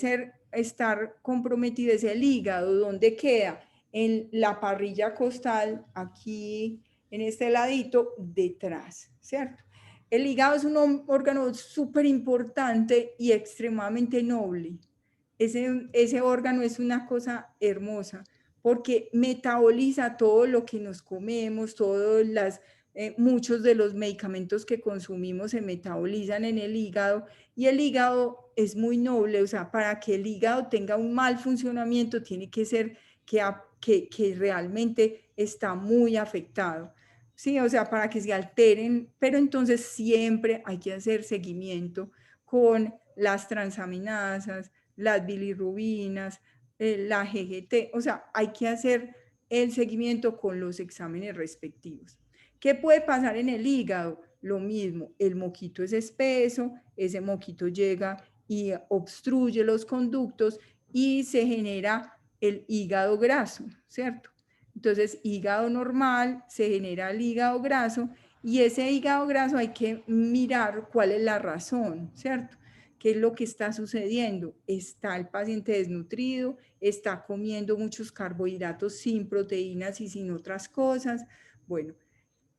estar comprometido es el hígado. ¿Dónde queda? En la parrilla costal, aquí en este ladito, detrás, ¿cierto? El hígado es un órgano súper importante y extremadamente noble. Ese órgano es una cosa hermosa, porque metaboliza todo lo que nos comemos, muchos de los medicamentos que consumimos se metabolizan en el hígado, y el hígado es muy noble, o sea, para que el hígado tenga un mal funcionamiento tiene que ser que realmente está muy afectado. Sí, o sea, para que se alteren, pero entonces siempre hay que hacer seguimiento con las transaminasas, las bilirrubinas, la GGT, o sea, hay que hacer el seguimiento con los exámenes respectivos. ¿Qué puede pasar en el hígado? Lo mismo, el moquito es espeso, ese moquito llega y obstruye los conductos y se genera el hígado graso, ¿cierto? Entonces, hígado normal, se genera el hígado graso y ese hígado graso hay que mirar cuál es la razón, ¿cierto? ¿Qué es lo que está sucediendo? ¿Está el paciente desnutrido? ¿Está comiendo muchos carbohidratos sin proteínas y sin otras cosas? Bueno,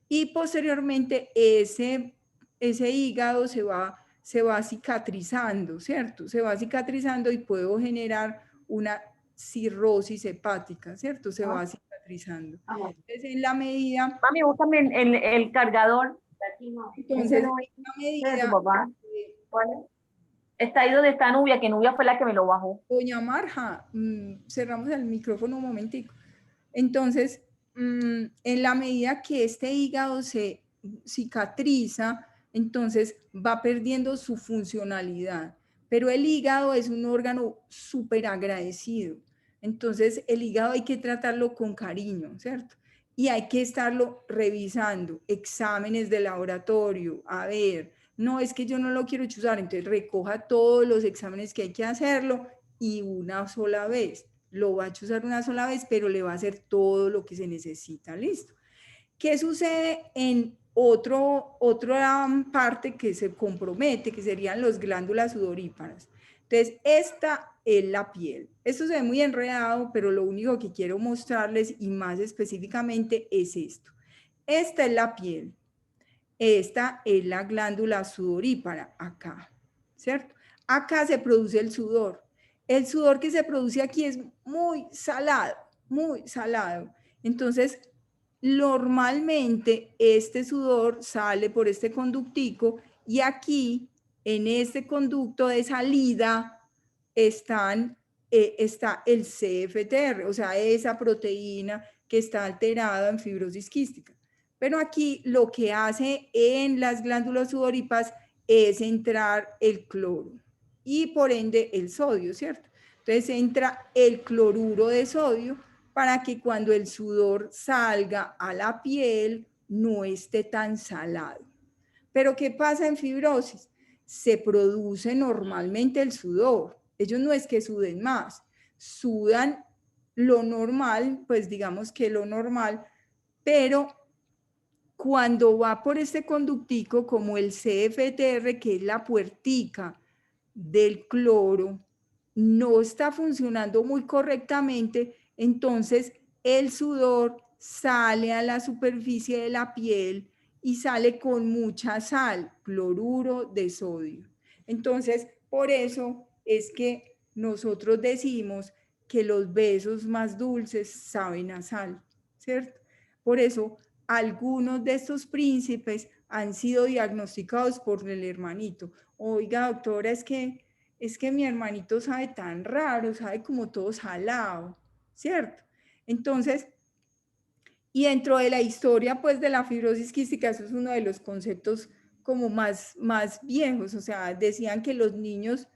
y posteriormente ese hígado se va cicatrizando, ¿cierto? Se va cicatrizando y puedo generar una cirrosis hepática, ¿cierto? Se va cicatrizando. Entonces, en la medida... Mami, búscame el cargador. Entonces, en la medida... ¿Cuál es? Está ahí donde está Nubia, que Nubia fue la que me lo bajó. Doña Marja, cerramos el micrófono un momentico. Entonces, en la medida que este hígado se cicatriza, entonces va perdiendo su funcionalidad. Pero el hígado es un órgano súper agradecido. Entonces, el hígado hay que tratarlo con cariño, ¿cierto? Y hay que estarlo revisando, exámenes de laboratorio, a ver, no es que yo no lo quiero chuzar, entonces recoja todos los exámenes que hay que hacerlo y una sola vez. Lo va a chuzar una sola vez, pero le va a hacer todo lo que se necesita, listo. ¿Qué sucede en otra parte que se compromete, que serían las glándulas sudoríparas? Entonces, esta es la piel. Esto se ve muy enredado, pero lo único que quiero mostrarles y más específicamente es esto. Esta es la piel. Esta es la glándula sudorípara, acá, ¿cierto? Acá se produce el sudor. El sudor que se produce aquí es muy salado, muy salado. Entonces, normalmente este sudor sale por este conductico y aquí, en este conducto de salida, está el CFTR, o sea, esa proteína que está alterada en fibrosis quística. Pero aquí lo que hace en las glándulas sudoríparas es entrar el cloro y por ende el sodio, ¿cierto? Entonces entra el cloruro de sodio para que cuando el sudor salga a la piel no esté tan salado. Pero ¿qué pasa en fibrosis? Se produce normalmente el sudor. Ellos no es que suden más, sudan lo normal, pues digamos que lo normal, pero cuando va por este conductico como el CFTR, que es la puertica del cloro, no está funcionando muy correctamente, entonces el sudor sale a la superficie de la piel y sale con mucha sal, cloruro de sodio. Entonces, por eso es que nosotros decimos que los besos más dulces saben a sal, ¿cierto? Por eso algunos de estos príncipes han sido diagnosticados por el hermanito. Oiga, doctora, es que mi hermanito sabe tan raro, sabe como todo salado, ¿cierto? Entonces, y dentro de la historia, pues, de la fibrosis quística, eso es uno de los conceptos como más viejos, o sea, decían que los niños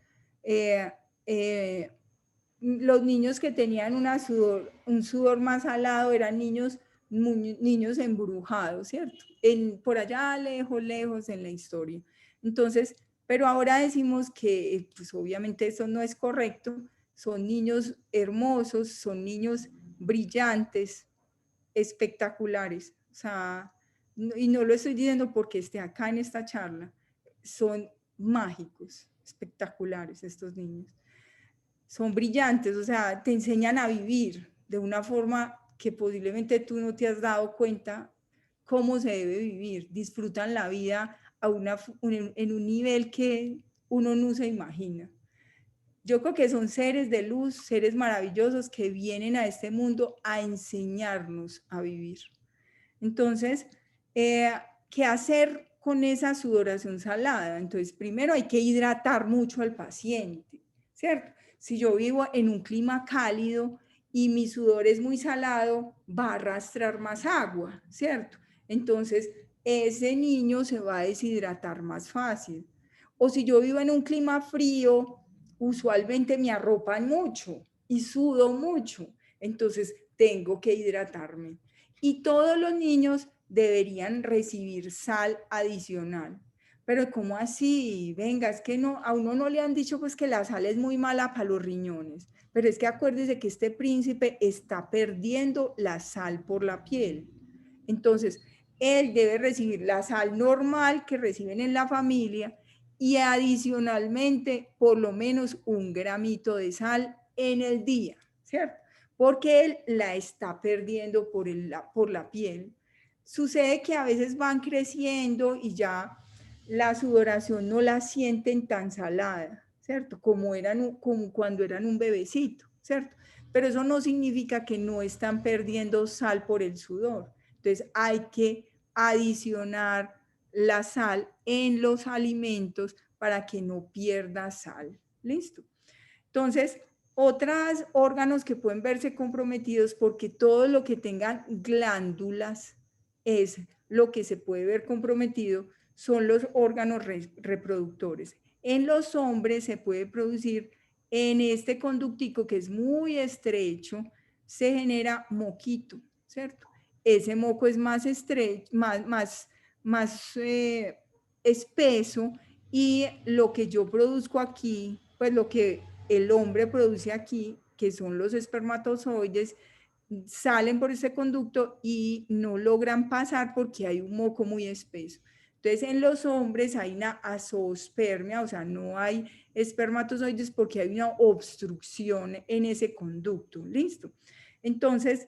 que tenían un sudor más salado eran niños embrujados, ¿cierto? Por allá lejos en la historia. Entonces, pero ahora decimos que, pues obviamente eso no es correcto, son niños hermosos, son niños brillantes, espectaculares, o sea, y no lo estoy diciendo porque esté acá en esta charla, son mágicos, espectaculares estos niños. Son brillantes, o sea, te enseñan a vivir de una forma que posiblemente tú no te has dado cuenta cómo se debe vivir. Disfrutan la vida en un nivel que uno no se imagina. Yo creo que son seres de luz, seres maravillosos que vienen a este mundo a enseñarnos a vivir. Entonces, ¿qué hacer con esa sudoración salada? Entonces, primero hay que hidratar mucho al paciente, ¿cierto? Si yo vivo en un clima cálido y mi sudor es muy salado, va a arrastrar más agua, ¿cierto? Entonces, ese niño se va a deshidratar más fácil. O si yo vivo en un clima frío, usualmente me arropan mucho y sudo mucho, entonces tengo que hidratarme. Y todos los niños deberían recibir sal adicional. Pero ¿cómo así? Venga, es que no, a uno no le han dicho pues que la sal es muy mala para los riñones, pero es que acuérdese que este príncipe está perdiendo la sal por la piel. Entonces, él debe recibir la sal normal que reciben en la familia y adicionalmente por lo menos 1 gramito de sal en el día, ¿cierto? Porque él la está perdiendo por la piel. Sucede que a veces van creciendo y ya la sudoración no la sienten tan salada, ¿cierto? Como cuando eran un bebecito, ¿cierto? Pero eso no significa que no están perdiendo sal por el sudor. Entonces hay que adicionar la sal en los alimentos para que no pierda sal. ¿Listo? Entonces, otros órganos que pueden verse comprometidos, porque todo lo que tengan glándulas es lo que se puede ver comprometido, son los órganos reproductores. En los hombres se puede producir en este conductico que es muy estrecho, se genera moquito, ¿cierto? Ese moco es más estrecho, más espeso, y lo que yo produzco aquí, pues lo que el hombre produce aquí, que son los espermatozoides, salen por ese conducto y no logran pasar porque hay un moco muy espeso. Entonces, en los hombres hay una azoospermia, o sea, no hay espermatozoides porque hay una obstrucción en ese conducto. ¿Listo? Entonces,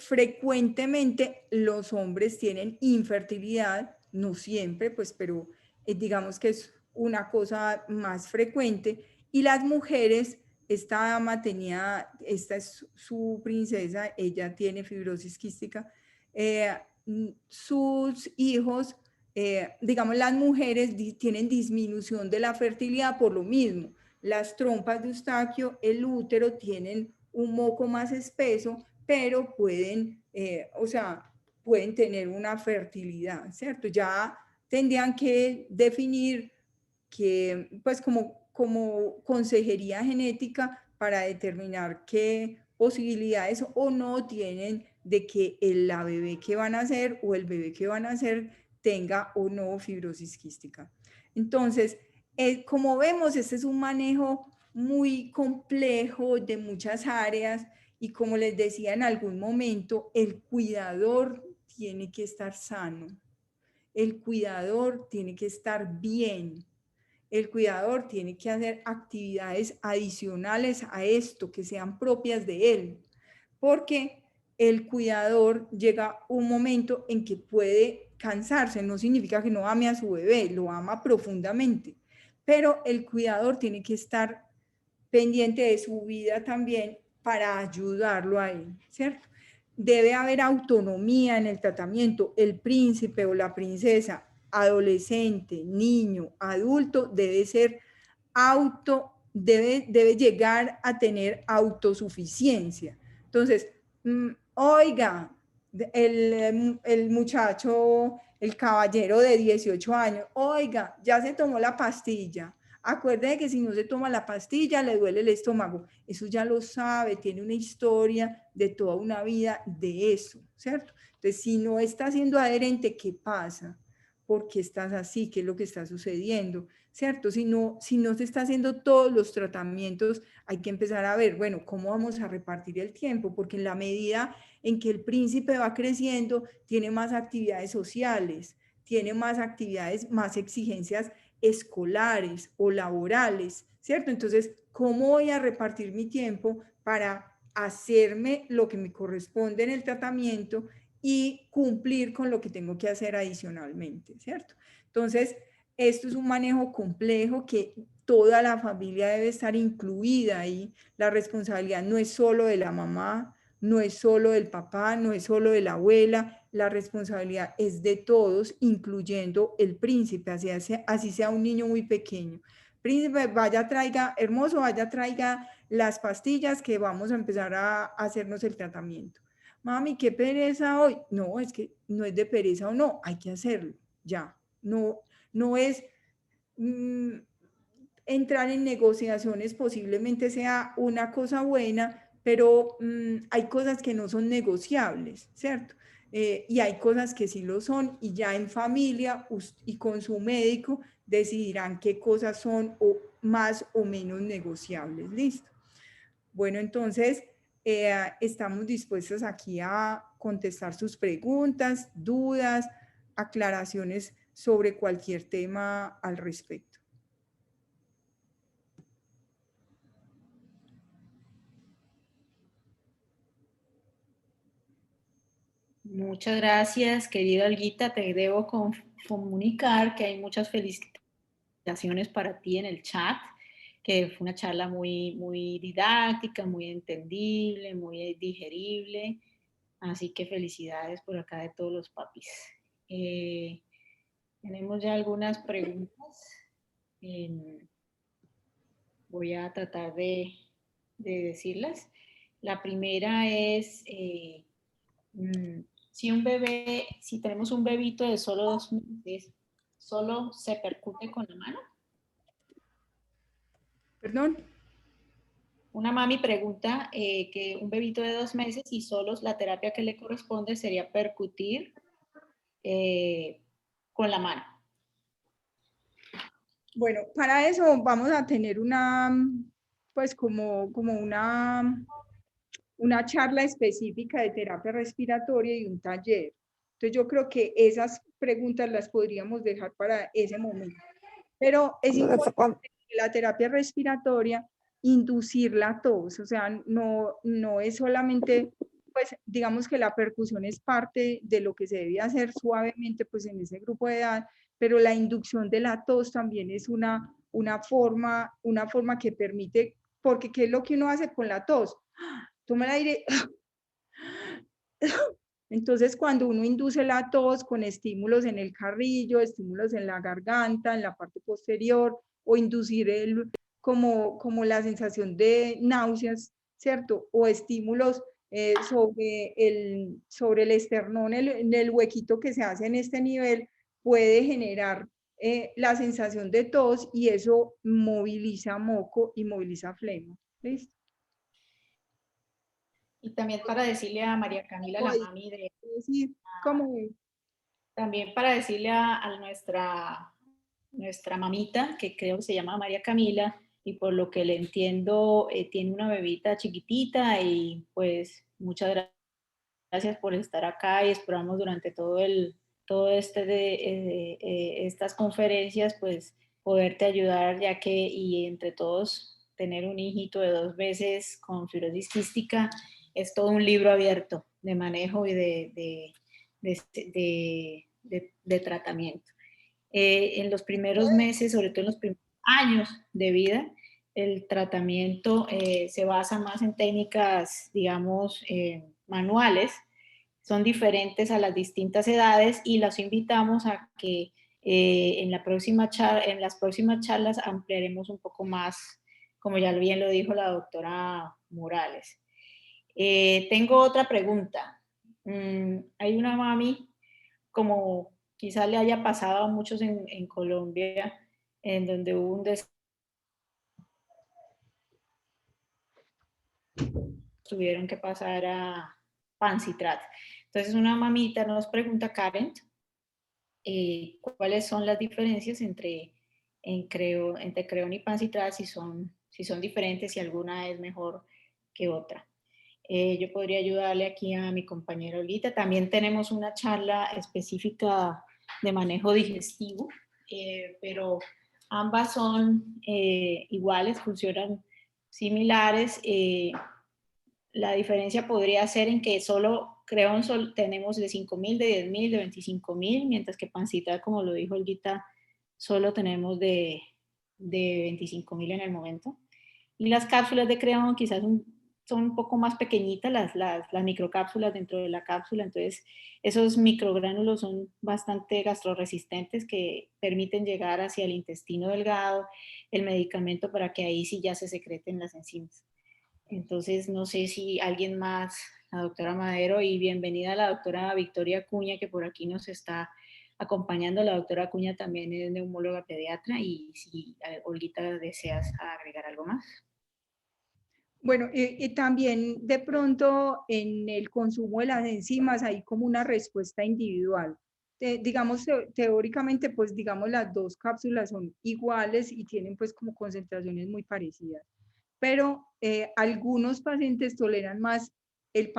frecuentemente los hombres tienen infertilidad, no siempre, pues, pero digamos que es una cosa más frecuente, y las mujeres, esta dama tenía, esta es su princesa, ella tiene fibrosis quística, sus hijos, digamos, las mujeres tienen disminución de la fertilidad por lo mismo. Las trompas de Eustaquio, el útero, tienen un moco más espeso, pero pueden, o sea, pueden tener una fertilidad, ¿cierto? Ya tendrían que definir que, pues como consejería genética para determinar qué posibilidades o no tienen de que la bebé que van a hacer o el bebé que van a hacer tenga o no fibrosis quística. Entonces, como vemos, este es un manejo muy complejo de muchas áreas, y como les decía en algún momento, el cuidador tiene que estar sano, el cuidador tiene que estar bien, el cuidador tiene que hacer actividades adicionales a esto que sean propias de él, porque el cuidador llega un momento en que puede cansarse. No significa que no ame a su bebé, lo ama profundamente, pero el cuidador tiene que estar pendiente de su vida también para ayudarlo a él, ¿cierto? Debe haber autonomía en el tratamiento. El príncipe o la princesa, adolescente, niño, adulto, debe llegar a tener autosuficiencia. Entonces, oiga, el muchacho, el caballero de 18 años, oiga, ya se tomó la pastilla. Acuérdese que si no se toma la pastilla le duele el estómago. Eso ya lo sabe, tiene una historia de toda una vida de eso, ¿cierto? Entonces, si no está siendo adherente, ¿qué pasa? ¿Por qué estás así? ¿Qué es lo que está sucediendo? ¿Cierto? Si no se está haciendo todos los tratamientos, hay que empezar a ver, bueno, ¿cómo vamos a repartir el tiempo? Porque en la medida en que el príncipe va creciendo, tiene más actividades sociales, tiene más actividades, más exigencias escolares o laborales, ¿cierto? Entonces, ¿cómo voy a repartir mi tiempo para hacerme lo que me corresponde en el tratamiento y cumplir con lo que tengo que hacer adicionalmente, ¿cierto? Entonces, esto es un manejo complejo que toda la familia debe estar incluida ahí. La responsabilidad no es solo de la mamá, no es solo del papá, no es solo de la abuela, la responsabilidad es de todos, incluyendo el príncipe, así sea un niño muy pequeño. Príncipe, vaya, traiga, hermoso, vaya, traiga las pastillas que vamos a empezar a hacernos el tratamiento. Mami, qué pereza hoy. No, es que no es de pereza o no, hay que hacerlo, ya. No es entrar en negociaciones posiblemente sea una cosa buena, pero hay cosas que no son negociables, ¿cierto? Y hay cosas que sí lo son, y ya en familia y con su médico decidirán qué cosas son más o menos negociables. ¿Listo? Bueno, entonces estamos dispuestos aquí a contestar sus preguntas, dudas, aclaraciones sobre cualquier tema al respecto. Muchas gracias, querida Olguita. Te debo comunicar que hay muchas felicitaciones para ti en el chat, que fue una charla muy didáctica, muy entendible, muy digerible. Así que felicidades por acá de todos los papis. Tenemos ya algunas preguntas. Voy a tratar de decirlas. La primera es, si tenemos un bebito de solo 2 meses, ¿solo se percute con la mano? ¿Perdón? Una mami pregunta que un bebito de 2 meses y solo la terapia que le corresponde sería percutir con la mano. Bueno, para eso vamos a tener pues como una charla específica de terapia respiratoria y un taller. Entonces yo creo que esas preguntas las podríamos dejar para ese momento. Pero es importante que la terapia respiratoria inducir la tos, o sea, no es solamente, pues digamos que la percusión es parte de lo que se debe hacer suavemente pues en ese grupo de edad, pero la inducción de la tos también es una forma que permite, porque ¿qué es lo que uno hace con la tos? Toma el aire. Entonces, cuando uno induce la tos con estímulos en el carrillo, estímulos en la garganta, en la parte posterior, o inducir como la sensación de náuseas, ¿cierto? O estímulos sobre el esternón, en el huequito que se hace en este nivel, puede generar la sensación de tos, y eso moviliza moco y moviliza flema. ¿Listo? Y también para decirle a María Camila, la mami Sí, ¿cómo? también para decirle a nuestra mamita, que creo que se llama María Camila, y por lo que le entiendo, tiene una bebita chiquitita, y pues muchas gracias por estar acá, y esperamos durante todo estas conferencias, pues poderte ayudar, ya que, y entre todos, tener un hijito de 2 meses con fibrosis quística es todo un libro abierto de manejo y de tratamiento. En los primeros meses, sobre todo en los primeros años de vida, el tratamiento se basa más en técnicas, digamos, manuales. Son diferentes a las distintas edades, y los invitamos a que en las próximas charlas ampliaremos un poco más, como ya bien lo dijo la doctora Morales. Tengo otra pregunta. Hay una mami, como quizás le haya pasado a muchos en Colombia, en donde hubo un tuvieron que pasar a Pancitrat. Entonces una mamita nos pregunta, Karen, cuáles son las diferencias entre Creon y Pancitrat, si son diferentes, si alguna es mejor que otra. Yo podría ayudarle aquí a mi compañera Olita. También tenemos una charla específica de manejo digestivo, pero ambas son iguales, funcionan similares. La diferencia podría ser en que solo Creon tenemos de 5.000, de 10.000, de 25.000, mientras que Pancita, como lo dijo Olguita, solo tenemos de 25.000 en el momento. Y las cápsulas de Creon quizás son un poco más pequeñitas, las microcápsulas dentro de la cápsula. Entonces esos microgránulos son bastante gastroresistentes, que permiten llegar hacia el intestino delgado el medicamento, para que ahí sí ya se secreten las enzimas. Entonces no sé si alguien más, la doctora Madero, y bienvenida a la doctora Victoria Acuña, que por aquí nos está acompañando. La doctora Acuña también es neumóloga pediatra y si Olguita deseas agregar algo más. Bueno, y también de pronto en el consumo de las enzimas hay como una respuesta individual. Digamos, teóricamente, pues digamos las dos cápsulas son iguales y tienen pues como concentraciones muy parecidas. Pero algunos pacientes toleran más el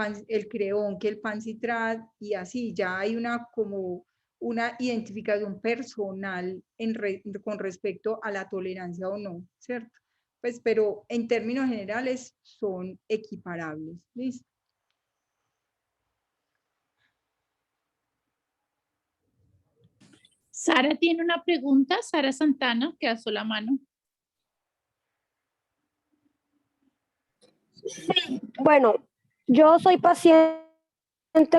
creón que el pancitrat y así ya hay una como una identificación personal con respecto a la tolerancia o no, ¿cierto? Pues, pero en términos generales son equiparables. ¿Listo? Sara tiene una pregunta, Sara Santana, que alzó la mano. Sí, bueno, yo soy paciente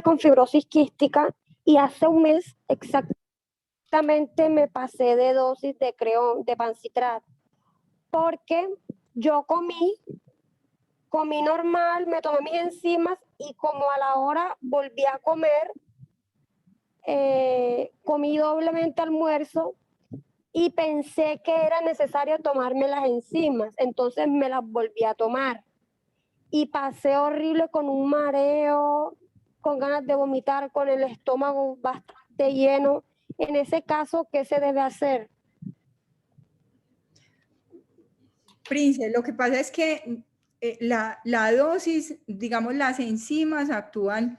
con fibrosis quística y hace un mes exactamente me pasé de dosis de creón, de pancitrat, porque yo comí normal, me tomé mis enzimas y como a la hora volví a comer, comí doblemente almuerzo y pensé que era necesario tomarme las enzimas, entonces me las volví a tomar y pasé horrible con un mareo, con ganas de vomitar, con el estómago bastante lleno. En ese caso, ¿qué se debe hacer? Prince, lo que pasa es que la dosis, digamos, las enzimas actúan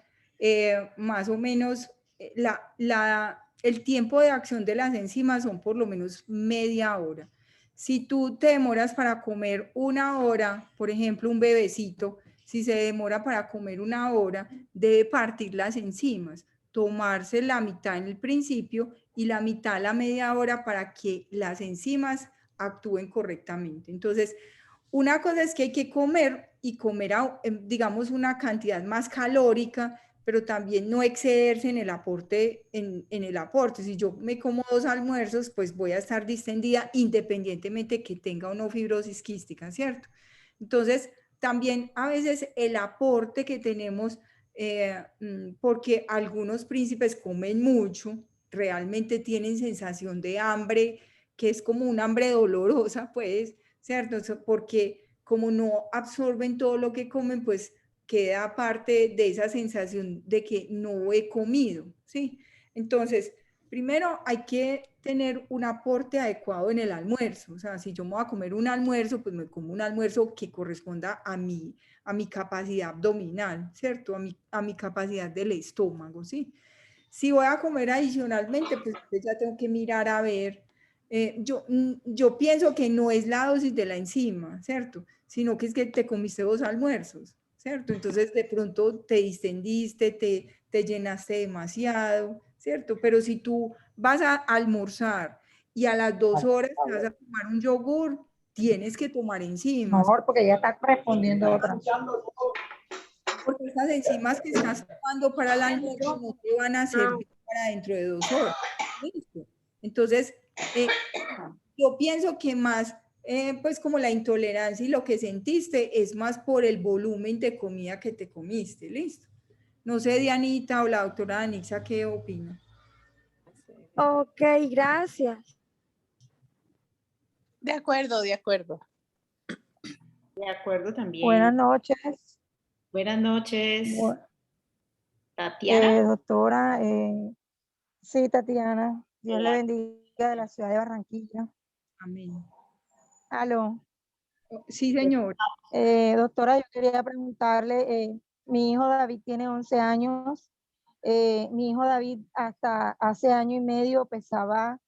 más o menos, el tiempo de acción de las enzimas son por lo menos media hora. Si tú te demoras para comer una hora, por ejemplo, un bebecito, si se demora para comer una hora, debe partir las enzimas, tomarse la mitad en el principio y la mitad a la media hora para que las enzimas actúen correctamente. Entonces, una cosa es que hay que comer y comer, digamos, una cantidad más calórica, pero también no excederse en el aporte, en el aporte. Si yo me como 2 almuerzos, pues voy a estar distendida independientemente que tenga o no fibrosis quística, ¿cierto? Entonces, también a veces el aporte que tenemos, porque algunos príncipes comen mucho, realmente tienen sensación de hambre, que es como un hambre dolorosa, pues, ¿cierto? Porque como no absorben todo lo que comen, pues queda parte de esa sensación de que no he comido, ¿sí? Entonces, primero hay que tener un aporte adecuado en el almuerzo. O sea, si yo me voy a comer un almuerzo, pues me como un almuerzo que corresponda a mi capacidad abdominal, ¿cierto? A mi capacidad del estómago, ¿sí? Si voy a comer adicionalmente, pues ya tengo que mirar a ver. Yo pienso que no es la dosis de la enzima, ¿cierto? Sino que es que te comiste 2 almuerzos, ¿cierto? Entonces de pronto te distendiste, te llenaste demasiado, ¿cierto? Pero si tú vas a almorzar y a las 2 horas te vas a tomar un yogur, tienes que tomar enzimas. Mejor porque ya está respondiendo otra. Porque esas enzimas que estás tomando para el almuerzo no te van a servir para dentro de 2 horas. ¿Listo? Entonces, yo pienso que más, pues como la intolerancia y lo que sentiste es más por el volumen de comida que te comiste. ¿Listo? No sé, Dianita o la doctora Anixa, ¿qué opina? Ok, gracias. De acuerdo, de acuerdo. De acuerdo también. Buenas noches. Buenas noches. Tatiana. Doctora, sí, Tatiana, Dios le bendiga de la ciudad de Barranquilla. Amén. Aló. Sí, señor. Doctora, yo quería preguntarle, mi hijo David tiene 11 años. Mi hijo David hasta hace año y medio pesaba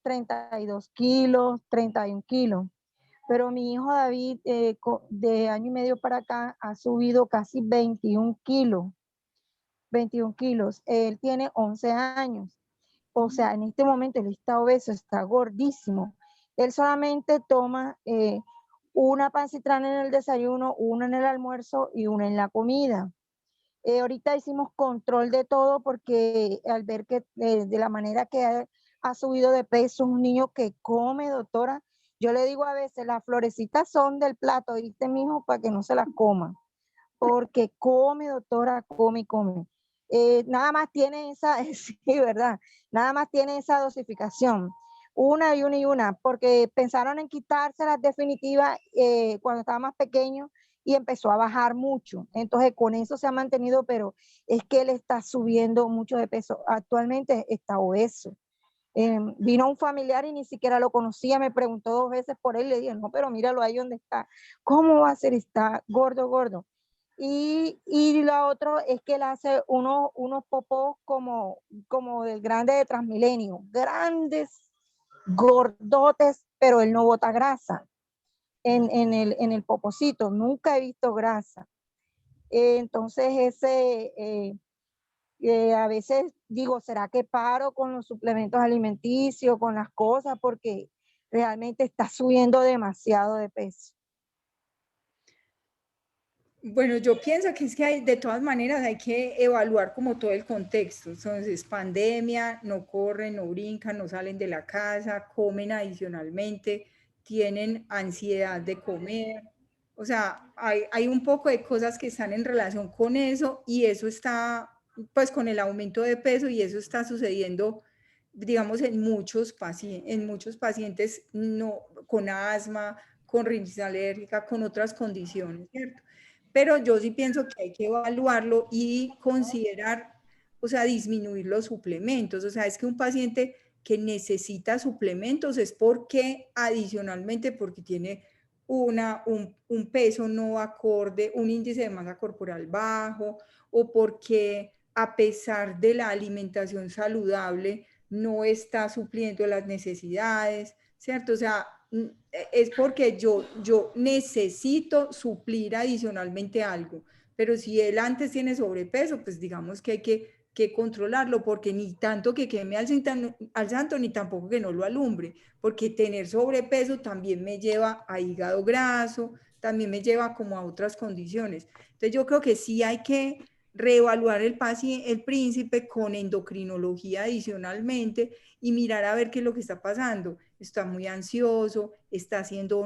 32 kilos, 31 kilos. Pero mi hijo David de año y medio para acá ha subido casi 21 kilos. 21 kilos. Él tiene 11 años. O sea, en este momento él está obeso, está gordísimo. Él solamente toma una pancitrana en el desayuno, una en el almuerzo y una en la comida. Ahorita hicimos control de todo porque al ver que de la manera que ha subido de peso, un niño que come, doctora, yo le digo a veces, las florecitas son del plato, ¿viste, mijo? Para que no se las coma. Porque come, doctora, come y come. nada más tiene esa, sí, ¿verdad? Nada más tiene esa dosificación. Una y una y una, porque pensaron en quitárselas definitivas cuando estaba más pequeño y empezó a bajar mucho. Entonces con eso se ha mantenido, pero es que él está subiendo mucho de peso. Actualmente está obeso. Vino un familiar y ni siquiera lo conocía, me preguntó 2 veces por él, le dije, no, pero míralo ahí donde está. ¿Cómo va a ser? Está gordo, gordo. Y lo otro es que él hace unos popós como del grande de Transmilenio, grandes, gordotes, pero él no bota grasa en el popocito, nunca he visto grasa. Entonces a veces digo, ¿será que paro con los suplementos alimenticios, con las cosas? Porque realmente está subiendo demasiado de peso. Bueno, yo pienso que es que de todas maneras hay que evaluar como todo el contexto. Entonces, pandemia, no corren, no brincan, no salen de la casa, comen adicionalmente, tienen ansiedad de comer. O sea, hay un poco de cosas que están en relación con eso y eso está, pues con el aumento de peso y eso está sucediendo, digamos, en muchos pacientes no, con asma, con rinitis alérgica, con otras condiciones, ¿cierto? Pero yo sí pienso que hay que evaluarlo y considerar, o sea, disminuir los suplementos. O sea, es que un paciente que necesita suplementos es porque adicionalmente, porque tiene un peso no acorde, un índice de masa corporal bajo, o porque a pesar de la alimentación saludable no está supliendo las necesidades, ¿cierto? O sea, es porque yo necesito suplir adicionalmente algo, pero si él antes tiene sobrepeso, pues digamos que hay que controlarlo, porque ni tanto que queme al santo, ni tampoco que no lo alumbre, porque tener sobrepeso también me lleva a hígado graso, también me lleva como a otras condiciones. Entonces yo creo que sí hay que reevaluar el príncipe con endocrinología adicionalmente y mirar a ver qué es lo que está pasando. Está muy ansioso, está haciendo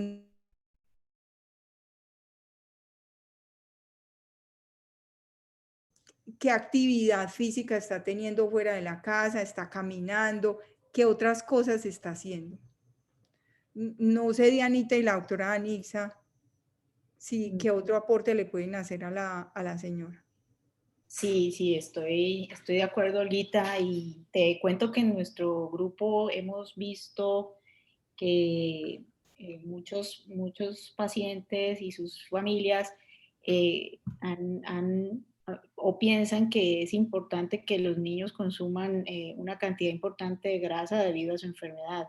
qué actividad física está teniendo fuera de la casa, está caminando, qué otras cosas está haciendo. No sé, Dianita y la doctora Anixa, sí, qué otro aporte le pueden hacer a la señora. Sí, sí, estoy de acuerdo, Olguita, y te cuento que en nuestro grupo hemos visto que muchos pacientes y sus familias o piensan que es importante que los niños consuman una cantidad importante de grasa debido a su enfermedad,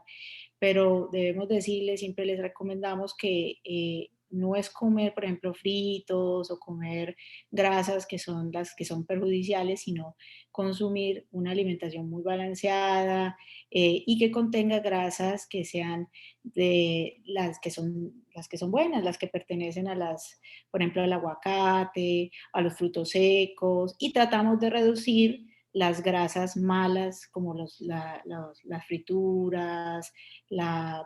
pero debemos decirles, siempre les recomendamos que no es comer, por ejemplo, fritos o comer grasas que son las que son perjudiciales, sino consumir una alimentación muy balanceada y que contenga grasas que sean de las que son buenas, las que pertenecen a por ejemplo, al aguacate, a los frutos secos, y tratamos de reducir las grasas malas como las frituras,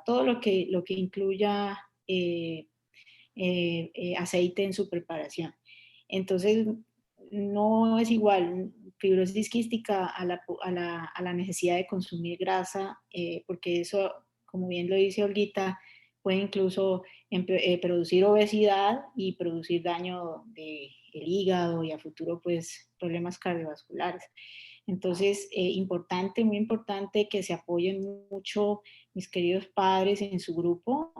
todo lo que incluya aceite en su preparación. Entonces, no es igual fibrosis quística a la necesidad de consumir grasa, porque eso, como bien lo dice Olguita, puede incluso producir obesidad y producir daño del hígado y a futuro pues problemas cardiovasculares. Entonces, muy importante que se apoyen mucho mis queridos padres en su grupo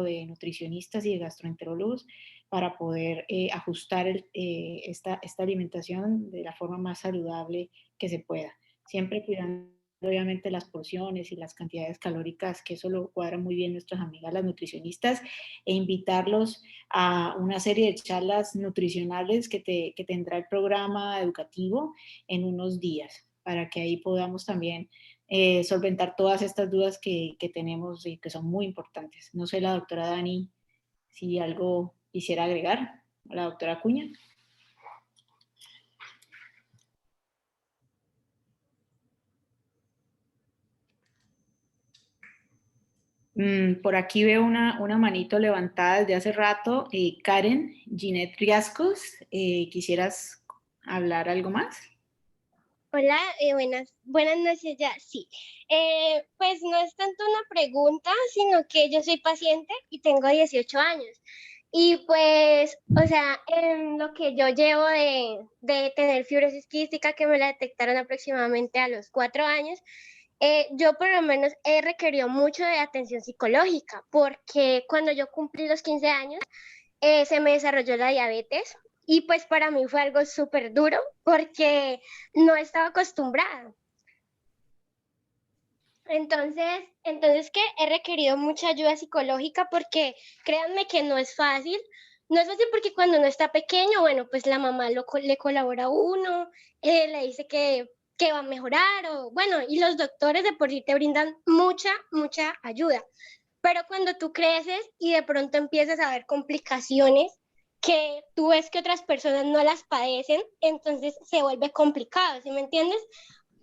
de nutricionistas y de gastroenterólogos, para poder ajustar esta alimentación de la forma más saludable que se pueda. Siempre cuidando obviamente las porciones y las cantidades calóricas, que eso lo cuadran muy bien nuestras amigas las nutricionistas, e invitarlos a una serie de charlas nutricionales que tendrá el programa educativo en unos días, para que ahí podamos también solventar todas estas dudas que tenemos y que son muy importantes. No sé, la doctora Dani, si algo quisiera agregar, la doctora Cuña. Por aquí veo una manito levantada desde hace rato. Karen Ginette Riascos, ¿quisieras hablar algo más? Hola, buenas noches ya, sí. Pues no es tanto una pregunta, sino que yo soy paciente y tengo 18 años. Y pues, o sea, en lo que yo llevo de tener fibrosis quística, que me la detectaron aproximadamente a los 4 años, yo por lo menos he requerido mucho de atención psicológica, porque cuando yo cumplí los 15 años, se me desarrolló la diabetes y pues para mí fue algo súper duro porque no estaba acostumbrada. Entonces que he requerido mucha ayuda psicológica porque créanme que no es fácil. No es fácil porque cuando uno está pequeño, bueno, pues la mamá le colabora a uno, le dice que va a mejorar, o bueno, y los doctores de por sí te brindan mucha ayuda. Pero cuando tú creces y de pronto empiezas a ver complicaciones que tú ves que otras personas no las padecen, entonces se vuelve complicado, ¿sí me entiendes?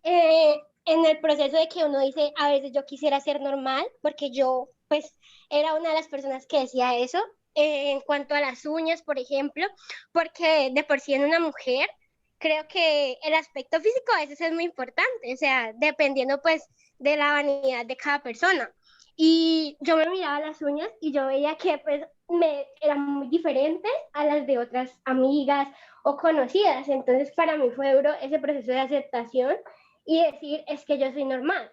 En el proceso de que uno dice, a veces yo quisiera ser normal, porque yo pues era una de las personas que decía eso, en cuanto a las uñas, por ejemplo, porque de por sí en una mujer creo que el aspecto físico a veces es muy importante, o sea, dependiendo pues de la vanidad de cada persona. Y yo me miraba las uñas y yo veía que pues me eran muy diferentes a las de otras amigas o conocidas. Entonces para mí fue duro ese proceso de aceptación y decir, es que yo soy normal.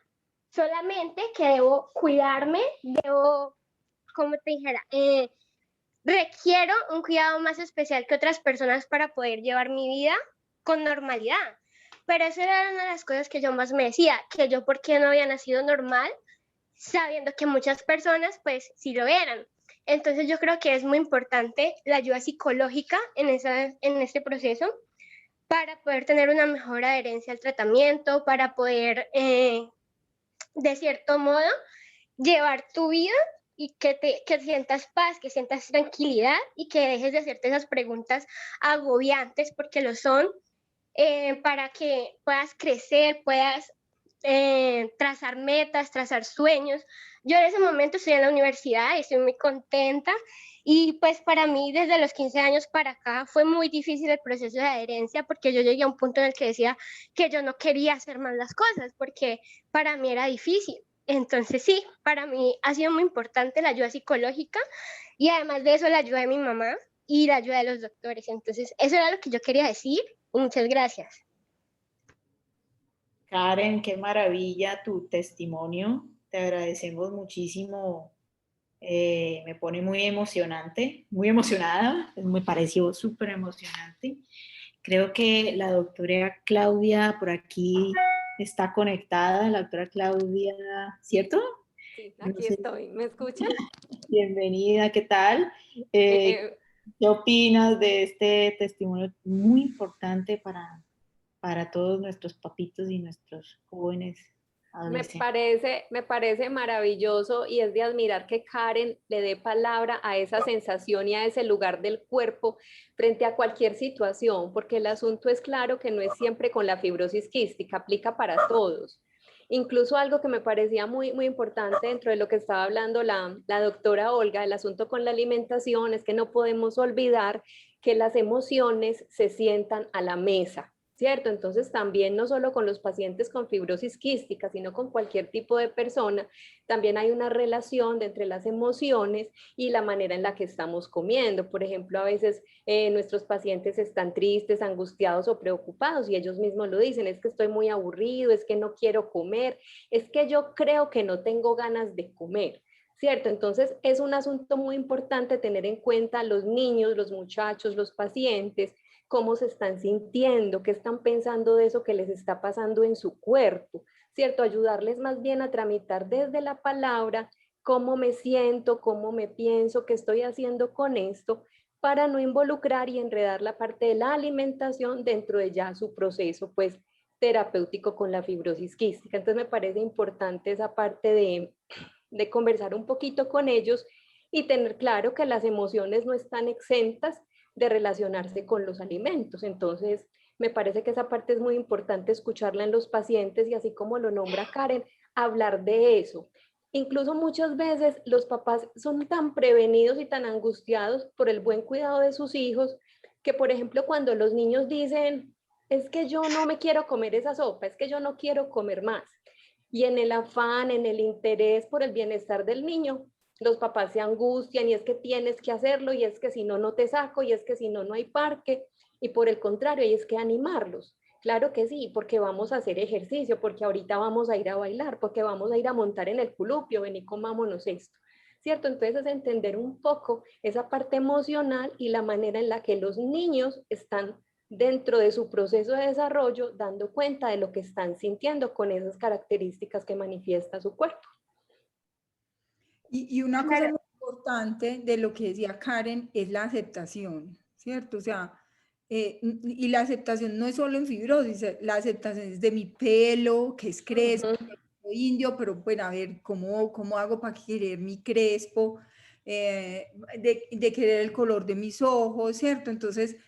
Solamente que debo cuidarme, debo, como te dijera, requiero un cuidado más especial que otras personas para poder llevar mi vida con normalidad. Pero eso era una de las cosas que yo más me decía, que yo por qué no había nacido normal, sabiendo que muchas personas pues sí lo eran. Entonces yo creo que es muy importante la ayuda psicológica en este proceso para poder tener una mejor adherencia al tratamiento, para poder, de cierto modo, llevar tu vida y que sientas paz, que sientas tranquilidad y que dejes de hacerte esas preguntas agobiantes, porque lo son, para que puedas crecer, puedas trazar metas, trazar sueños. Yo en ese momento estoy en la universidad y estoy muy contenta y pues para mí desde los 15 años para acá fue muy difícil el proceso de adherencia porque yo llegué a un punto en el que decía que yo no quería hacer más las cosas porque para mí era difícil. Entonces sí, para mí ha sido muy importante la ayuda psicológica y además de eso la ayuda de mi mamá y la ayuda de los doctores. Entonces eso era lo que yo quería decir y muchas gracias. Karen, qué maravilla tu testimonio. Te agradecemos muchísimo. Me pone muy emocionante, muy emocionada. Me pareció súper emocionante. Creo que la doctora Claudia por aquí está conectada. La doctora Claudia, ¿cierto? Sí, No aquí sé. estoy. ¿Me escuchan? Bienvenida, ¿qué tal? ¿Qué opinas de este testimonio muy importante para todos nuestros papitos y nuestros jóvenes adolescentes? Me parece maravilloso y es de admirar que Karen le dé palabra a esa sensación y a ese lugar del cuerpo frente a cualquier situación, porque el asunto es claro que no es siempre con la fibrosis quística, aplica para todos. Incluso algo que me parecía muy importante dentro de lo que estaba hablando la doctora Olga, el asunto con la alimentación, es que no podemos olvidar que las emociones se sientan a la mesa, ¿cierto? Entonces también no solo con los pacientes con fibrosis quística, sino con cualquier tipo de persona, también hay una relación entre las emociones y la manera en la que estamos comiendo. Por ejemplo, a veces nuestros pacientes están tristes, angustiados o preocupados y ellos mismos lo dicen, es que estoy muy aburrido, es que no quiero comer, es que yo creo que no tengo ganas de comer. ¿Cierto? Entonces es un asunto muy importante tener en cuenta a los niños, los muchachos, los pacientes, cómo se están sintiendo, qué están pensando de eso que les está pasando en su cuerpo, ¿cierto? Ayudarles más bien a tramitar desde la palabra cómo me siento, cómo me pienso, qué estoy haciendo con esto, para no involucrar y enredar la parte de la alimentación dentro de ya su proceso, pues, terapéutico con la fibrosis quística. Entonces me parece importante esa parte de conversar un poquito con ellos y tener claro que las emociones no están exentas de relacionarse con los alimentos. Entonces, me parece que esa parte es muy importante escucharla en los pacientes y así como lo nombra Karen, hablar de eso. Incluso muchas veces los papás son tan prevenidos y tan angustiados por el buen cuidado de sus hijos que, por ejemplo, cuando los niños dicen, es que yo no me quiero comer esa sopa, es que yo no quiero comer más. Y en el afán, en el interés por el bienestar del niño, los papás se angustian y es que tienes que hacerlo y es que si no, no te saco y es que si no, no hay parque. Y por el contrario, hay es que animarlos. Claro que sí, porque vamos a hacer ejercicio, porque ahorita vamos a ir a bailar, porque vamos a ir a montar en el columpio, ven y comámonos esto, ¿cierto? Entonces es entender un poco esa parte emocional y la manera en la que los niños están dentro de su proceso de desarrollo dando cuenta de lo que están sintiendo con esas características que manifiesta su cuerpo. Y una cosa muy importante de lo que decía Karen es la aceptación, ¿cierto? O sea, y la aceptación no es solo en fibrosis, la aceptación es de mi pelo, que es crespo, soy indio, pero bueno, a ver, ¿cómo hago para querer mi crespo? De querer el color de mis ojos, ¿cierto? Entonces,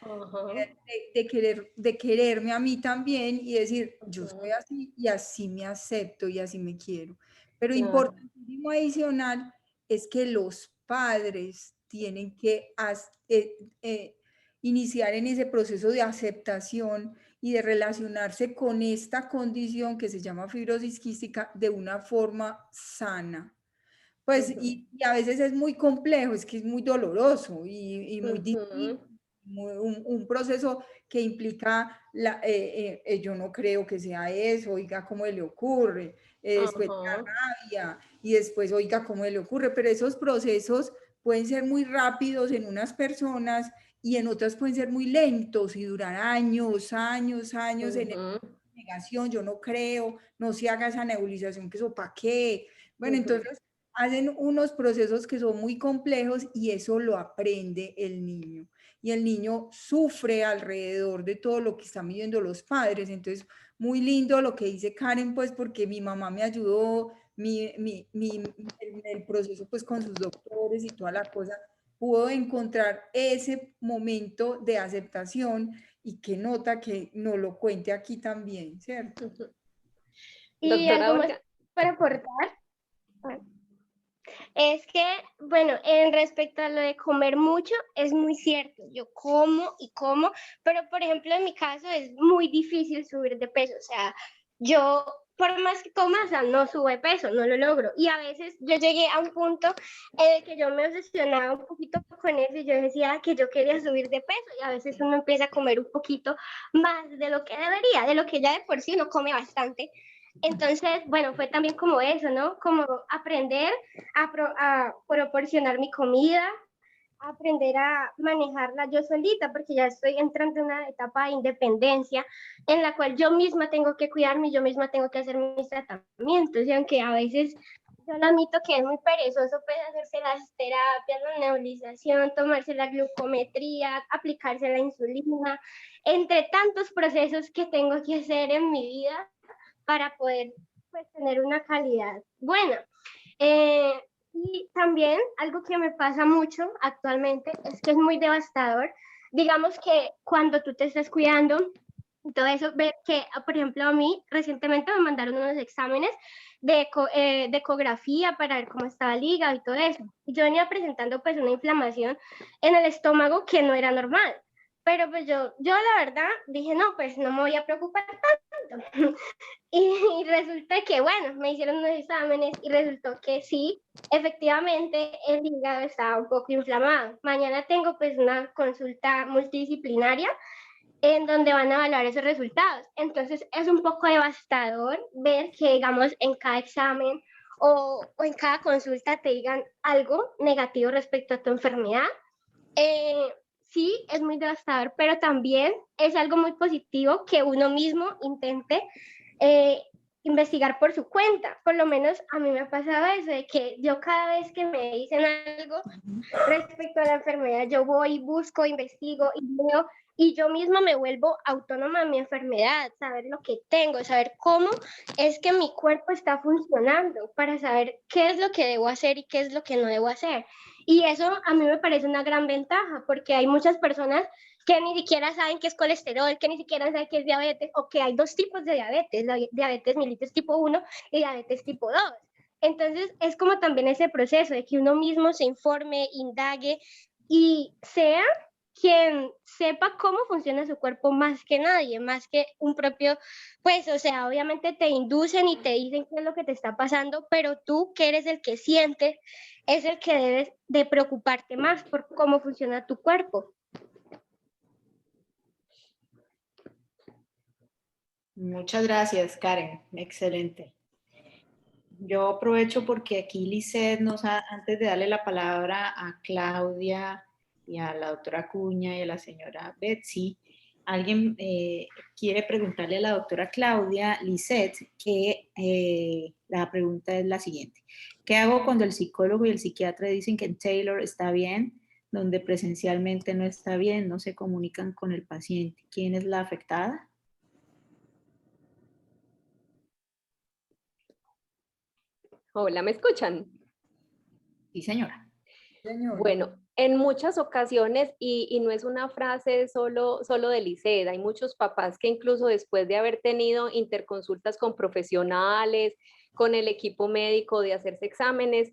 de quererme a mí también y decir, yo soy así y así me acepto y así me quiero. Pero importantísimo adicional es que los padres tienen que iniciar en ese proceso de aceptación y de relacionarse con esta condición que se llama fibrosis quística de una forma sana. Pues, y a veces es muy complejo, es que es muy doloroso y muy difícil, un proceso que implica, yo no creo que sea eso, oiga, ¿cómo le ocurre? Después la rabia y después, oiga, ¿cómo le ocurre? Pero esos procesos pueden ser muy rápidos en unas personas y en otras pueden ser muy lentos y durar años en negación, yo no creo, no se haga esa nebulización, que eso para qué. Bueno, entonces hacen unos procesos que son muy complejos y eso lo aprende el niño. Y el niño sufre alrededor de todo lo que están viviendo los padres. Entonces, muy lindo lo que dice Karen, pues porque mi mamá me ayudó en el proceso pues con sus doctores y toda la cosa, pudo encontrar ese momento de aceptación y que nota que nos lo cuente aquí también, ¿cierto? Y algo más para aportar es que, bueno, en respecto a lo de comer mucho, es muy cierto, yo como y como, pero por ejemplo en mi caso es muy difícil subir de peso, o sea, yo por más que coma, o sea, no sube peso, no lo logro, y a veces yo llegué a un punto en el que yo me obsesionaba un poquito con eso y yo decía que yo quería subir de peso, y a veces uno empieza a comer un poquito más de lo que debería, de lo que ya de por sí uno come bastante. Entonces, bueno, fue también como eso, ¿no? Como aprender a proporcionar mi comida, aprender a manejarla yo solita, porque ya estoy entrando en una etapa de independencia en la cual yo misma tengo que cuidarme, yo misma tengo que hacer mis tratamientos, y aunque a veces yo lo admito que es muy perezoso, pues hacerse las terapias, la nebulización, tomarse la glucometría, aplicarse la insulina, entre tantos procesos que tengo que hacer en mi vida para poder pues, tener una calidad buena. Y también algo que me pasa mucho actualmente es que es muy devastador. Digamos que cuando tú te estás cuidando, todo eso, ver que, por ejemplo, a mí recientemente me mandaron unos exámenes de ecografía para ver cómo estaba el hígado y todo eso. Y yo venía presentando pues una inflamación en el estómago que no era normal. Pero pues yo la verdad dije, no, pues no me voy a preocupar tanto. Y resulta que, bueno, me hicieron unos exámenes y resultó que sí, efectivamente el hígado estaba un poco inflamado. Mañana tengo pues una consulta multidisciplinaria en donde van a evaluar esos resultados. Entonces es un poco devastador ver que, digamos, en cada examen o en cada consulta te digan algo negativo respecto a tu enfermedad. Sí, es muy devastador, pero también es algo muy positivo que uno mismo intente investigar por su cuenta. Por lo menos a mí me ha pasado eso, de que yo cada vez que me dicen algo respecto a la enfermedad, yo voy, busco, investigo y veo, y yo misma me vuelvo autónoma de mi enfermedad, saber lo que tengo, saber cómo es que mi cuerpo está funcionando, para saber qué es lo que debo hacer y qué es lo que no debo hacer. Y eso a mí me parece una gran ventaja, porque hay muchas personas que ni siquiera saben qué es colesterol, que ni siquiera saben qué es diabetes, o que hay dos tipos de diabetes, la diabetes mellitus tipo 1 y diabetes tipo 2. Entonces es como también ese proceso de que uno mismo se informe, indague y sea quien sepa cómo funciona su cuerpo más que nadie, más que un propio, pues, o sea, obviamente te inducen y te dicen qué es lo que te está pasando, pero tú, que eres el que siente, es el que debes de preocuparte más por cómo funciona tu cuerpo. Muchas gracias, Karen. Excelente. Yo aprovecho porque aquí Lisset antes de darle la palabra a Claudia y a la doctora Cuña y a la señora Betsy, alguien quiere preguntarle a la doctora Claudia Lisset que la pregunta es la siguiente. ¿Qué hago cuando el psicólogo y el psiquiatra dicen que en Taylor está bien, donde presencialmente no está bien, no se comunican con el paciente? ¿Quién es la afectada? Hola, ¿me escuchan? Sí, señora. Bueno, en muchas ocasiones, y no es una frase solo de Lisset, hay muchos papás que incluso después de haber tenido interconsultas con profesionales, con el equipo médico de hacerse exámenes,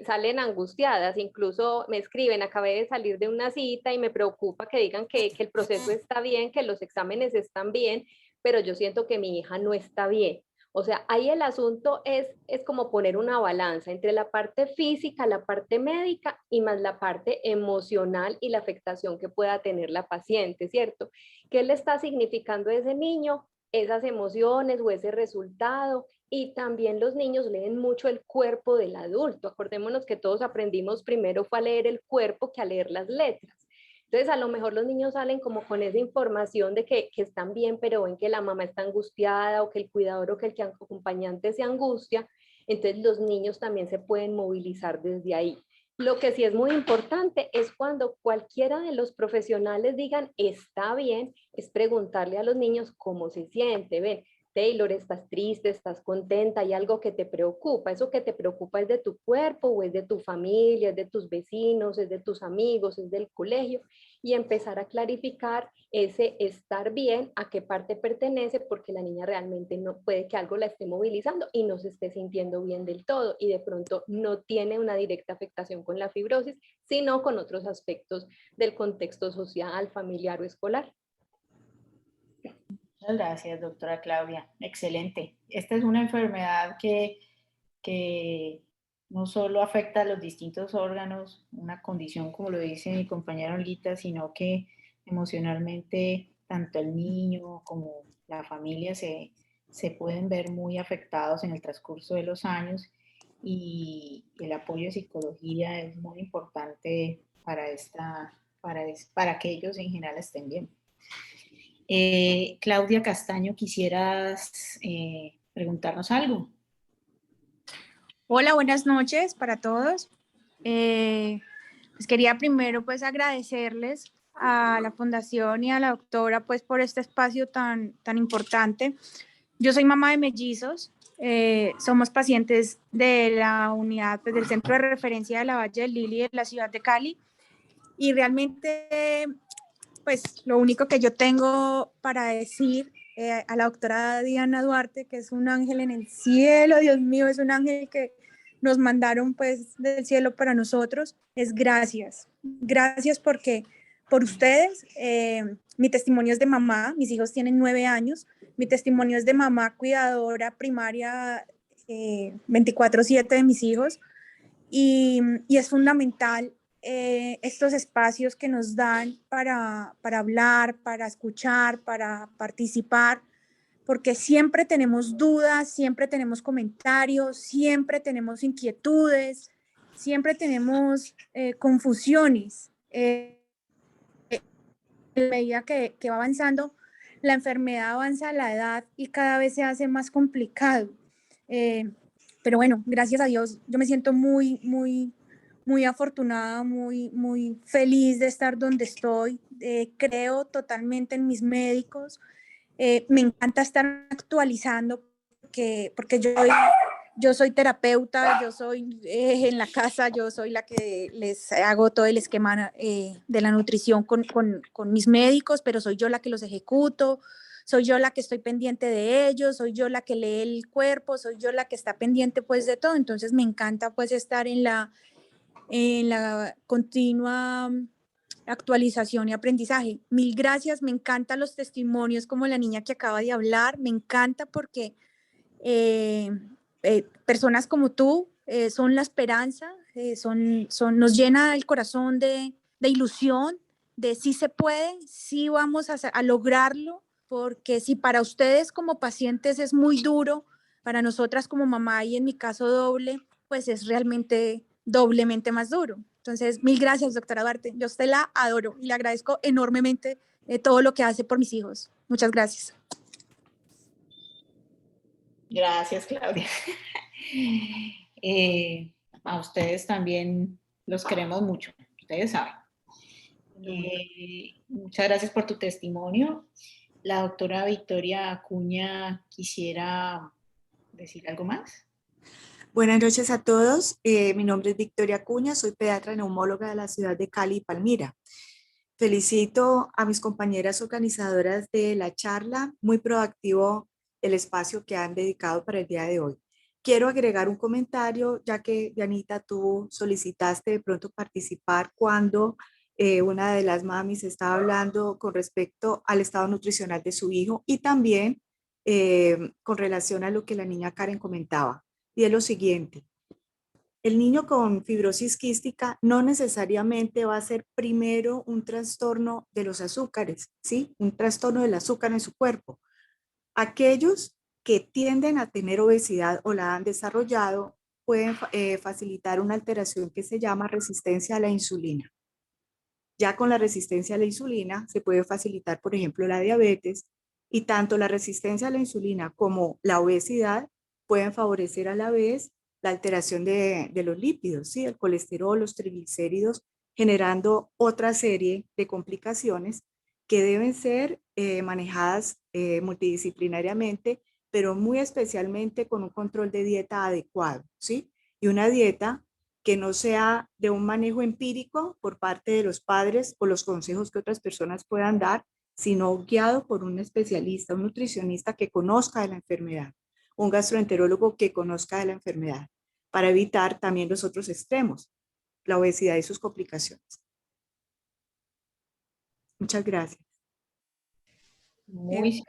salen angustiadas, incluso me escriben, acabé de salir de una cita y me preocupa que digan que el proceso está bien, que los exámenes están bien, pero yo siento que mi hija no está bien. O sea, ahí el asunto es como poner una balanza entre la parte física, la parte médica y más la parte emocional y la afectación que pueda tener la paciente, ¿cierto? ¿Qué le está significando a ese niño? Esas emociones o ese resultado. Y también los niños leen mucho el cuerpo del adulto. Acordémonos que todos aprendimos primero fue a leer el cuerpo que a leer las letras. Entonces, a lo mejor los niños salen como con esa información de que están bien, pero ven que la mamá está angustiada o que el cuidador o que el acompañante se angustia. Entonces, los niños también se pueden movilizar desde ahí. Lo que sí es muy importante es cuando cualquiera de los profesionales digan está bien, es preguntarle a los niños cómo se siente. Ven, Taylor, ¿estás triste? ¿Estás contenta? ¿Hay algo que te preocupa? ¿Eso que te preocupa es de tu cuerpo o es de tu familia, es de tus vecinos, es de tus amigos, es del colegio? Y empezar a clarificar ese estar bien, a qué parte pertenece, porque la niña realmente no puede que algo la esté movilizando y no se esté sintiendo bien del todo y de pronto no tiene una directa afectación con la fibrosis, sino con otros aspectos del contexto social, familiar o escolar. Muchas gracias, doctora Claudia. Excelente. Esta es una enfermedad que no solo afecta a los distintos órganos, una condición como lo dice mi compañera Olguita, sino que emocionalmente tanto el niño como la familia se pueden ver muy afectados en el transcurso de los años y el apoyo de psicología es muy importante para que ellos en general estén bien. Claudia Castaño, ¿quisieras preguntarnos algo? Hola, buenas noches para todos. Pues quería primero pues agradecerles a la Fundación y a la doctora pues por este espacio tan importante. Yo soy mamá de mellizos, somos pacientes de la unidad pues, del Centro de Referencia de la Valle del Lili de la ciudad de Cali y realmente pues lo único que yo tengo para decir a la doctora Diana Duarte, que es un ángel en el cielo, Dios mío, es un ángel que nos mandaron pues del cielo para nosotros, es gracias. Gracias porque por ustedes, mi testimonio es de mamá, mis hijos tienen 9 años, mi testimonio es de mamá cuidadora primaria 24/7 de mis hijos y es fundamental estos espacios que nos dan para hablar, para escuchar, para participar, porque siempre tenemos dudas, siempre tenemos comentarios, siempre tenemos inquietudes, siempre tenemos confusiones. A medida que va avanzando, la enfermedad avanza a la edad y cada vez se hace más complicado. Pero bueno, gracias a Dios, yo me siento muy afortunada, muy feliz de estar donde estoy. Creo totalmente en mis médicos. Me encanta estar actualizando porque yo soy terapeuta, yo soy en la casa, yo soy la que les hago todo el esquema de la nutrición con mis médicos, pero soy yo la que los ejecuto, soy yo la que estoy pendiente de ellos, soy yo la que lee el cuerpo, soy yo la que está pendiente pues de todo. Entonces me encanta pues estar en la continua actualización y aprendizaje. Mil gracias, me encantan los testimonios como la niña que acaba de hablar, me encanta porque personas como tú son la esperanza, nos llena el corazón de ilusión, de sí se puede, sí vamos a lograrlo, porque si para ustedes como pacientes es muy duro, para nosotras como mamá y en mi caso doble, pues es realmente doblemente más duro. Entonces, mil gracias, doctora Duarte. Yo a usted la adoro y le agradezco enormemente todo lo que hace por mis hijos. Muchas gracias. Gracias, Claudia. A ustedes también los queremos mucho, ustedes saben. Muchas gracias por tu testimonio. La doctora Victoria Acuña quisiera decir algo más. Buenas noches a todos. Mi nombre es Victoria Acuña, soy pediatra neumóloga de la ciudad de Cali y Palmira. Felicito a mis compañeras organizadoras de la charla, muy proactivo el espacio que han dedicado para el día de hoy. Quiero agregar un comentario, ya que, Dianita, tú solicitaste de pronto participar cuando una de las mamis estaba hablando con respecto al estado nutricional de su hijo y también con relación a lo que la niña Karen comentaba. Y es lo siguiente. El niño con fibrosis quística no necesariamente va a ser primero un trastorno de los azúcares, ¿sí? Un trastorno del azúcar en su cuerpo. Aquellos que tienden a tener obesidad o la han desarrollado pueden facilitar una alteración que se llama resistencia a la insulina. Ya con la resistencia a la insulina se puede facilitar, por ejemplo, la diabetes, y tanto la resistencia a la insulina como la obesidad pueden favorecer a la vez la alteración de los lípidos, ¿sí? El colesterol, los triglicéridos, generando otra serie de complicaciones que deben ser manejadas multidisciplinariamente, pero muy especialmente con un control de dieta adecuado, ¿sí? Y una dieta que no sea de un manejo empírico por parte de los padres o los consejos que otras personas puedan dar, sino guiado por un especialista, un nutricionista que conozca de la enfermedad, un gastroenterólogo que conozca de la enfermedad, para evitar también los otros extremos, la obesidad y sus complicaciones. Muchas gracias. Muy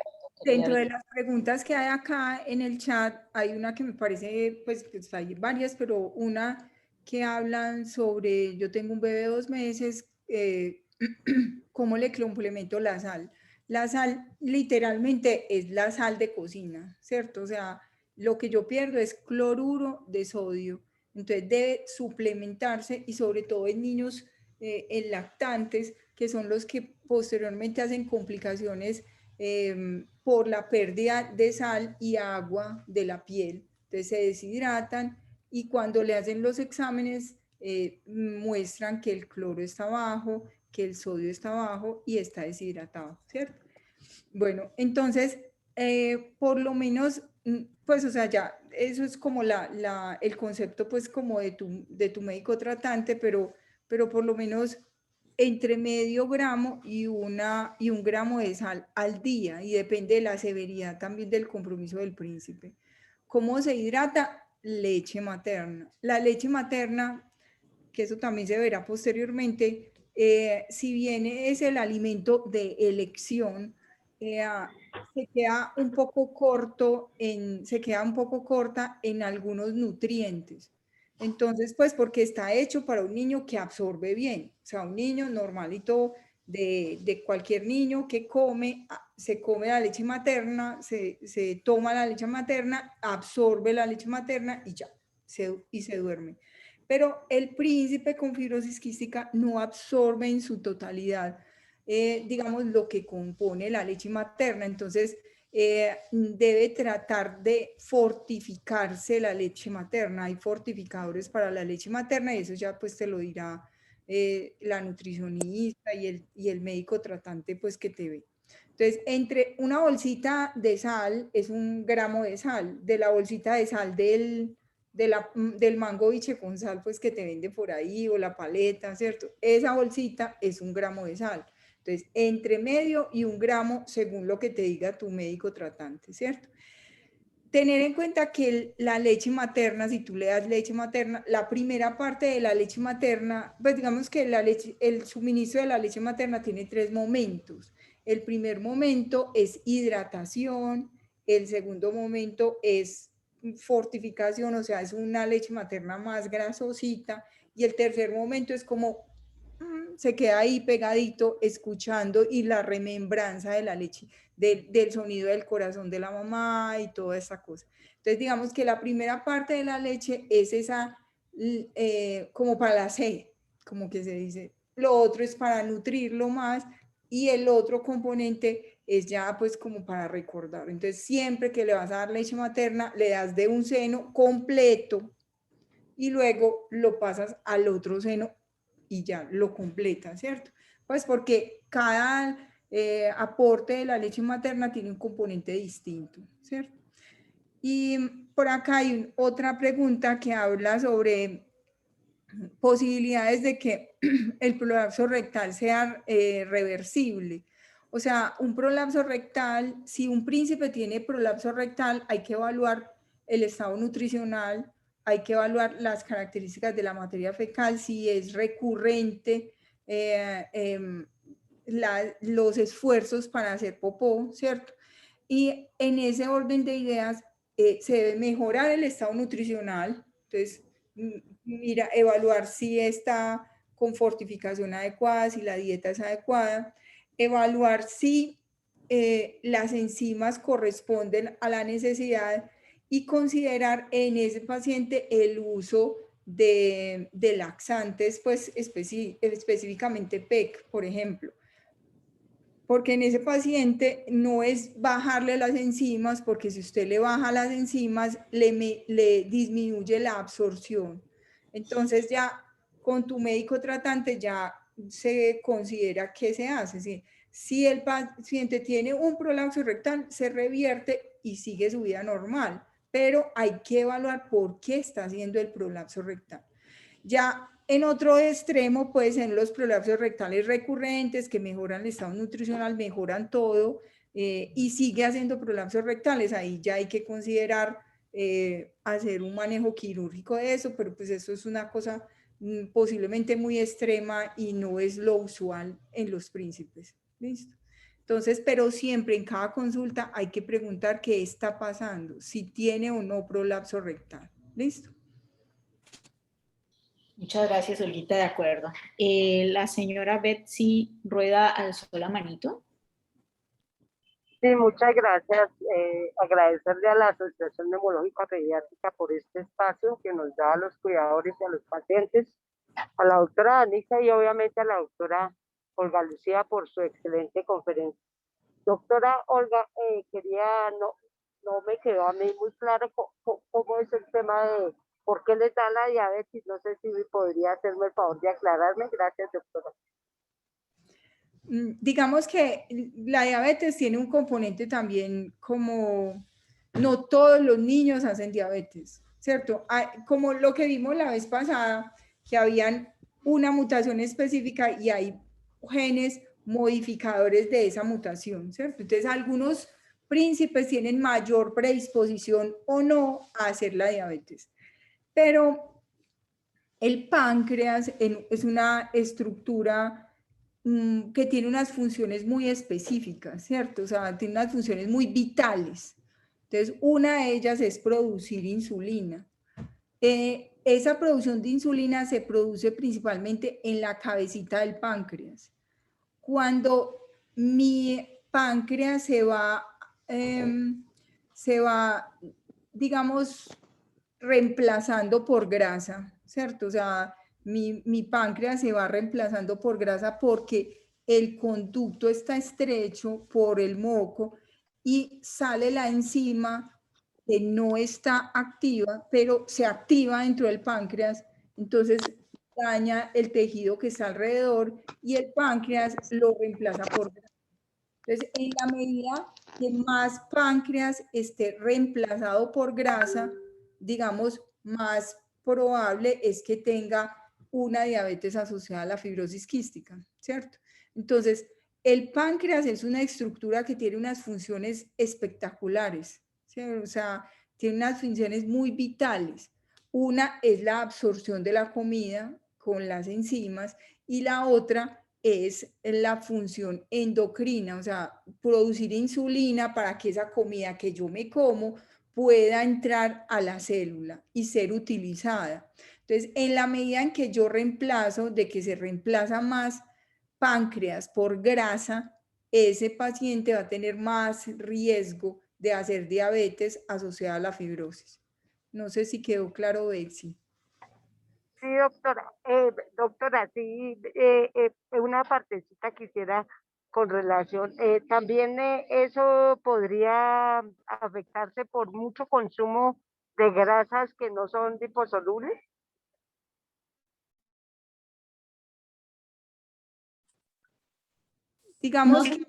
Dentro de las preguntas que hay acá en el chat, hay una que me parece, pues hay varias, pero una que hablan sobre, yo tengo un bebé de 2 meses, ¿cómo le complemento la sal? La sal literalmente es la sal de cocina, ¿cierto? O sea, lo que yo pierdo es cloruro de sodio, entonces debe suplementarse y sobre todo en niños en lactantes, que son los que posteriormente hacen complicaciones por la pérdida de sal y agua de la piel. Entonces se deshidratan y cuando le hacen los exámenes muestran que el cloro está bajo, que el sodio está bajo y está deshidratado, ¿cierto? Bueno, entonces, por lo menos, pues, o sea, ya, eso es como el concepto, pues, como de tu médico tratante, pero por lo menos entre medio gramo y un gramo de sal al día, y depende de la severidad también del compromiso del príncipe. ¿Cómo se hidrata? Leche materna. La leche materna, que eso también se verá posteriormente, si bien es el alimento de elección, se queda un poco corta en algunos nutrientes. Entonces, pues porque está hecho para un niño que absorbe bien, o sea, un niño normalito de cualquier niño que come, se come la leche materna, se toma la leche materna, absorbe la leche materna y ya, y se duerme. Pero el príncipe con fibrosis quística no absorbe en su totalidad, digamos, lo que compone la leche materna. Entonces, debe tratar de fortificarse la leche materna. Hay fortificadores para la leche materna y eso ya pues te lo dirá la nutricionista y el médico tratante pues que te ve. Entonces, entre una bolsita de sal es 1 gramo de sal, de la bolsita de sal del mango biche con sal pues que te vende por ahí o la paleta, ¿cierto? Esa bolsita es 1 gramo de sal. Entonces, entre medio y 1 gramo según lo que te diga tu médico tratante, ¿cierto? tener en cuenta que la leche materna, si tú le das leche materna, la primera parte de la leche materna, pues digamos que el suministro de la leche materna tiene 3 momentos. El primer momento es hidratación, el segundo momento es fortificación, o sea, es una leche materna más grasosita, y el tercer momento es como se queda ahí pegadito escuchando y la remembranza de la leche, del sonido del corazón de la mamá y toda esa cosa. Entonces digamos que la primera parte de la leche es esa como para la sed, como que se dice. Lo otro es para nutrirlo más y el otro componente es ya pues como para recordar. Entonces siempre que le vas a dar leche materna, le das de un seno completo y luego lo pasas al otro seno y ya lo completa, ¿cierto? Pues porque cada aporte de la leche materna tiene un componente distinto, ¿cierto? Y por acá hay otra pregunta que habla sobre posibilidades de que el prolapso rectal sea reversible. O sea, un prolapso rectal, si un príncipe tiene prolapso rectal, hay que evaluar el estado nutricional, hay que evaluar las características de la materia fecal, si es recurrente, los esfuerzos para hacer popó, ¿cierto? Y en ese orden de ideas se debe mejorar el estado nutricional. Entonces, mira, evaluar si está con fortificación adecuada, si la dieta es adecuada, evaluar si las enzimas corresponden a la necesidad y considerar en ese paciente el uso de laxantes, pues específicamente PEC, por ejemplo. Porque en ese paciente no es bajarle las enzimas, porque si usted le baja las enzimas, le disminuye la absorción. Entonces ya con tu médico tratante ya se considera qué se hace. ¿Sí? Si el paciente tiene un prolapso rectal, se revierte y sigue su vida normal, pero hay que evaluar por qué está haciendo el prolapso rectal. Ya en otro extremo pueden ser los prolapsos rectales recurrentes que mejoran el estado nutricional, mejoran todo y sigue haciendo prolapsos rectales. Ahí ya hay que considerar hacer un manejo quirúrgico de eso, pero pues eso es una cosa posiblemente muy extrema y no es lo usual en los príncipes. ¿Listo? Entonces, pero siempre en cada consulta hay que preguntar qué está pasando, si tiene o no prolapso rectal. ¿Listo? Muchas gracias, Olguita, de acuerdo. La señora Betsy Rueda alzó la manito. Sí, muchas gracias. Agradecerle a la Asociación Neumológica Pediátrica por este espacio que nos da a los cuidadores y a los pacientes, a la doctora Danica y obviamente a la doctora Olga Lucía por su excelente conferencia. Doctora Olga, no me quedó a mí muy claro cómo es el tema de por qué les da la diabetes. No sé si podría hacerme el favor de aclararme. Gracias, doctora. Digamos que la diabetes tiene un componente también como no todos los niños hacen diabetes, ¿cierto? Como lo que vimos la vez pasada, que habían una mutación específica y hay genes modificadores de esa mutación, ¿cierto? Entonces algunos príncipes tienen mayor predisposición o no a hacer la diabetes, pero el páncreas es una estructura que tiene unas funciones muy específicas, ¿cierto? O sea, tiene unas funciones muy vitales. Entonces, una de ellas es producir insulina. Esa producción de insulina se produce principalmente en la cabecita del páncreas. Cuando mi páncreas se va, digamos, reemplazando por grasa, ¿cierto? O sea, mi páncreas se va reemplazando por grasa porque el conducto está estrecho por el moco y sale la enzima que no está activa, pero se activa dentro del páncreas, entonces daña el tejido que está alrededor y el páncreas lo reemplaza por grasa. Entonces, en la medida que más páncreas esté reemplazado por grasa, digamos, más probable es que tenga una diabetes asociada a la fibrosis quística, ¿cierto? Entonces, el páncreas es una estructura que tiene unas funciones espectaculares, ¿sí? O sea, tiene unas funciones muy vitales. Una es la absorción de la comida con las enzimas y la otra es la función endocrina, o sea, producir insulina para que esa comida que yo me como pueda entrar a la célula y ser utilizada. Entonces, en la medida en que yo reemplazo, de que se reemplaza más páncreas por grasa, ese paciente va a tener más riesgo de hacer diabetes asociada a la fibrosis. No sé si quedó claro, Betsy. Sí, doctora. Doctora, sí, una partecita quisiera con relación. También eso podría afectarse por mucho consumo de grasas que no son liposolubles. Digamos que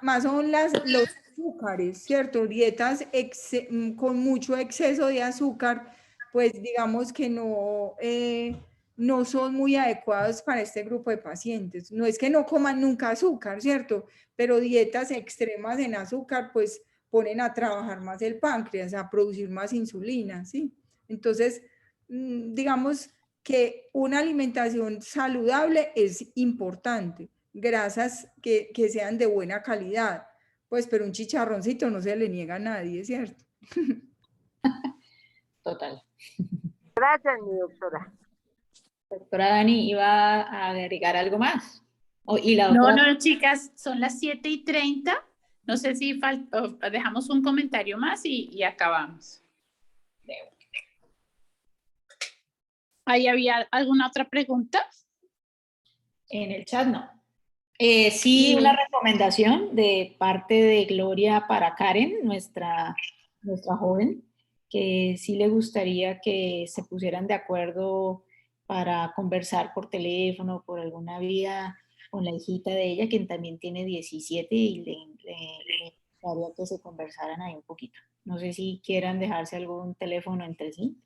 más son los azúcares, ¿cierto? Dietas con mucho exceso de azúcar, pues digamos que no son muy adecuados para este grupo de pacientes. No es que no coman nunca azúcar, ¿cierto? Pero dietas extremas en azúcar, pues ponen a trabajar más el páncreas, a producir más insulina, ¿sí? Entonces, digamos que una alimentación saludable es importante, grasas que sean de buena calidad, pues, pero un chicharroncito no se le niega a nadie, ¿cierto? Total. Gracias, mi doctora. Doctora Dani, ¿iba a agregar algo más? ¿Y la No, doctora? no, chicas, son las 7:30. No sé si dejamos un comentario más y acabamos. ¿Ahí había alguna otra pregunta? En el chat no. Sí, una recomendación de parte de Gloria para Karen, nuestra joven, que sí le gustaría que se pusieran de acuerdo para conversar por teléfono, por alguna vía con la hijita de ella, quien también tiene 17 y le gustaría que se conversaran ahí un poquito. No sé si quieran dejarse algún teléfono entre sí.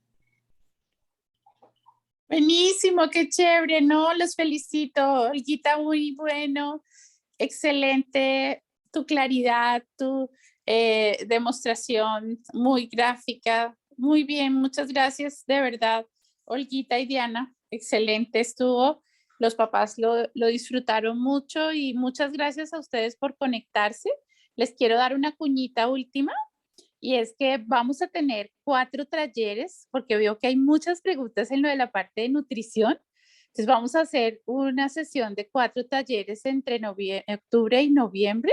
Buenísimo, qué chévere, ¿no? Los felicito, Olguita, muy bueno, excelente, tu claridad, tu demostración muy gráfica, muy bien, muchas gracias, de verdad, Olguita y Diana, excelente estuvo, los papás lo disfrutaron mucho y muchas gracias a ustedes por conectarse. Les quiero dar una cuñita última. Y es que vamos a tener 4 talleres, porque veo que hay muchas preguntas en lo de la parte de nutrición. Entonces vamos a hacer una sesión de 4 talleres entre octubre y noviembre,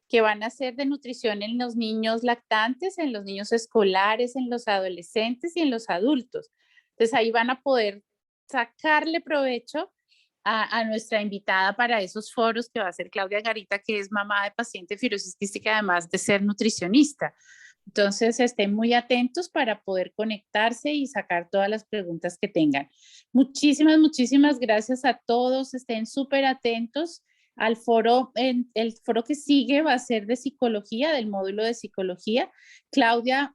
que van a ser de nutrición en los niños lactantes, en los niños escolares, en los adolescentes y en los adultos. Entonces ahí van a poder sacarle provecho a nuestra invitada para esos foros, que va a ser Claudia Garita, que es mamá de paciente fibrosis quística, además de ser nutricionista. Entonces, estén muy atentos para poder conectarse y sacar todas las preguntas que tengan. Muchísimas, muchísimas gracias a todos. Estén súper atentos al foro. El foro que sigue va a ser de psicología, del módulo de psicología. Claudia,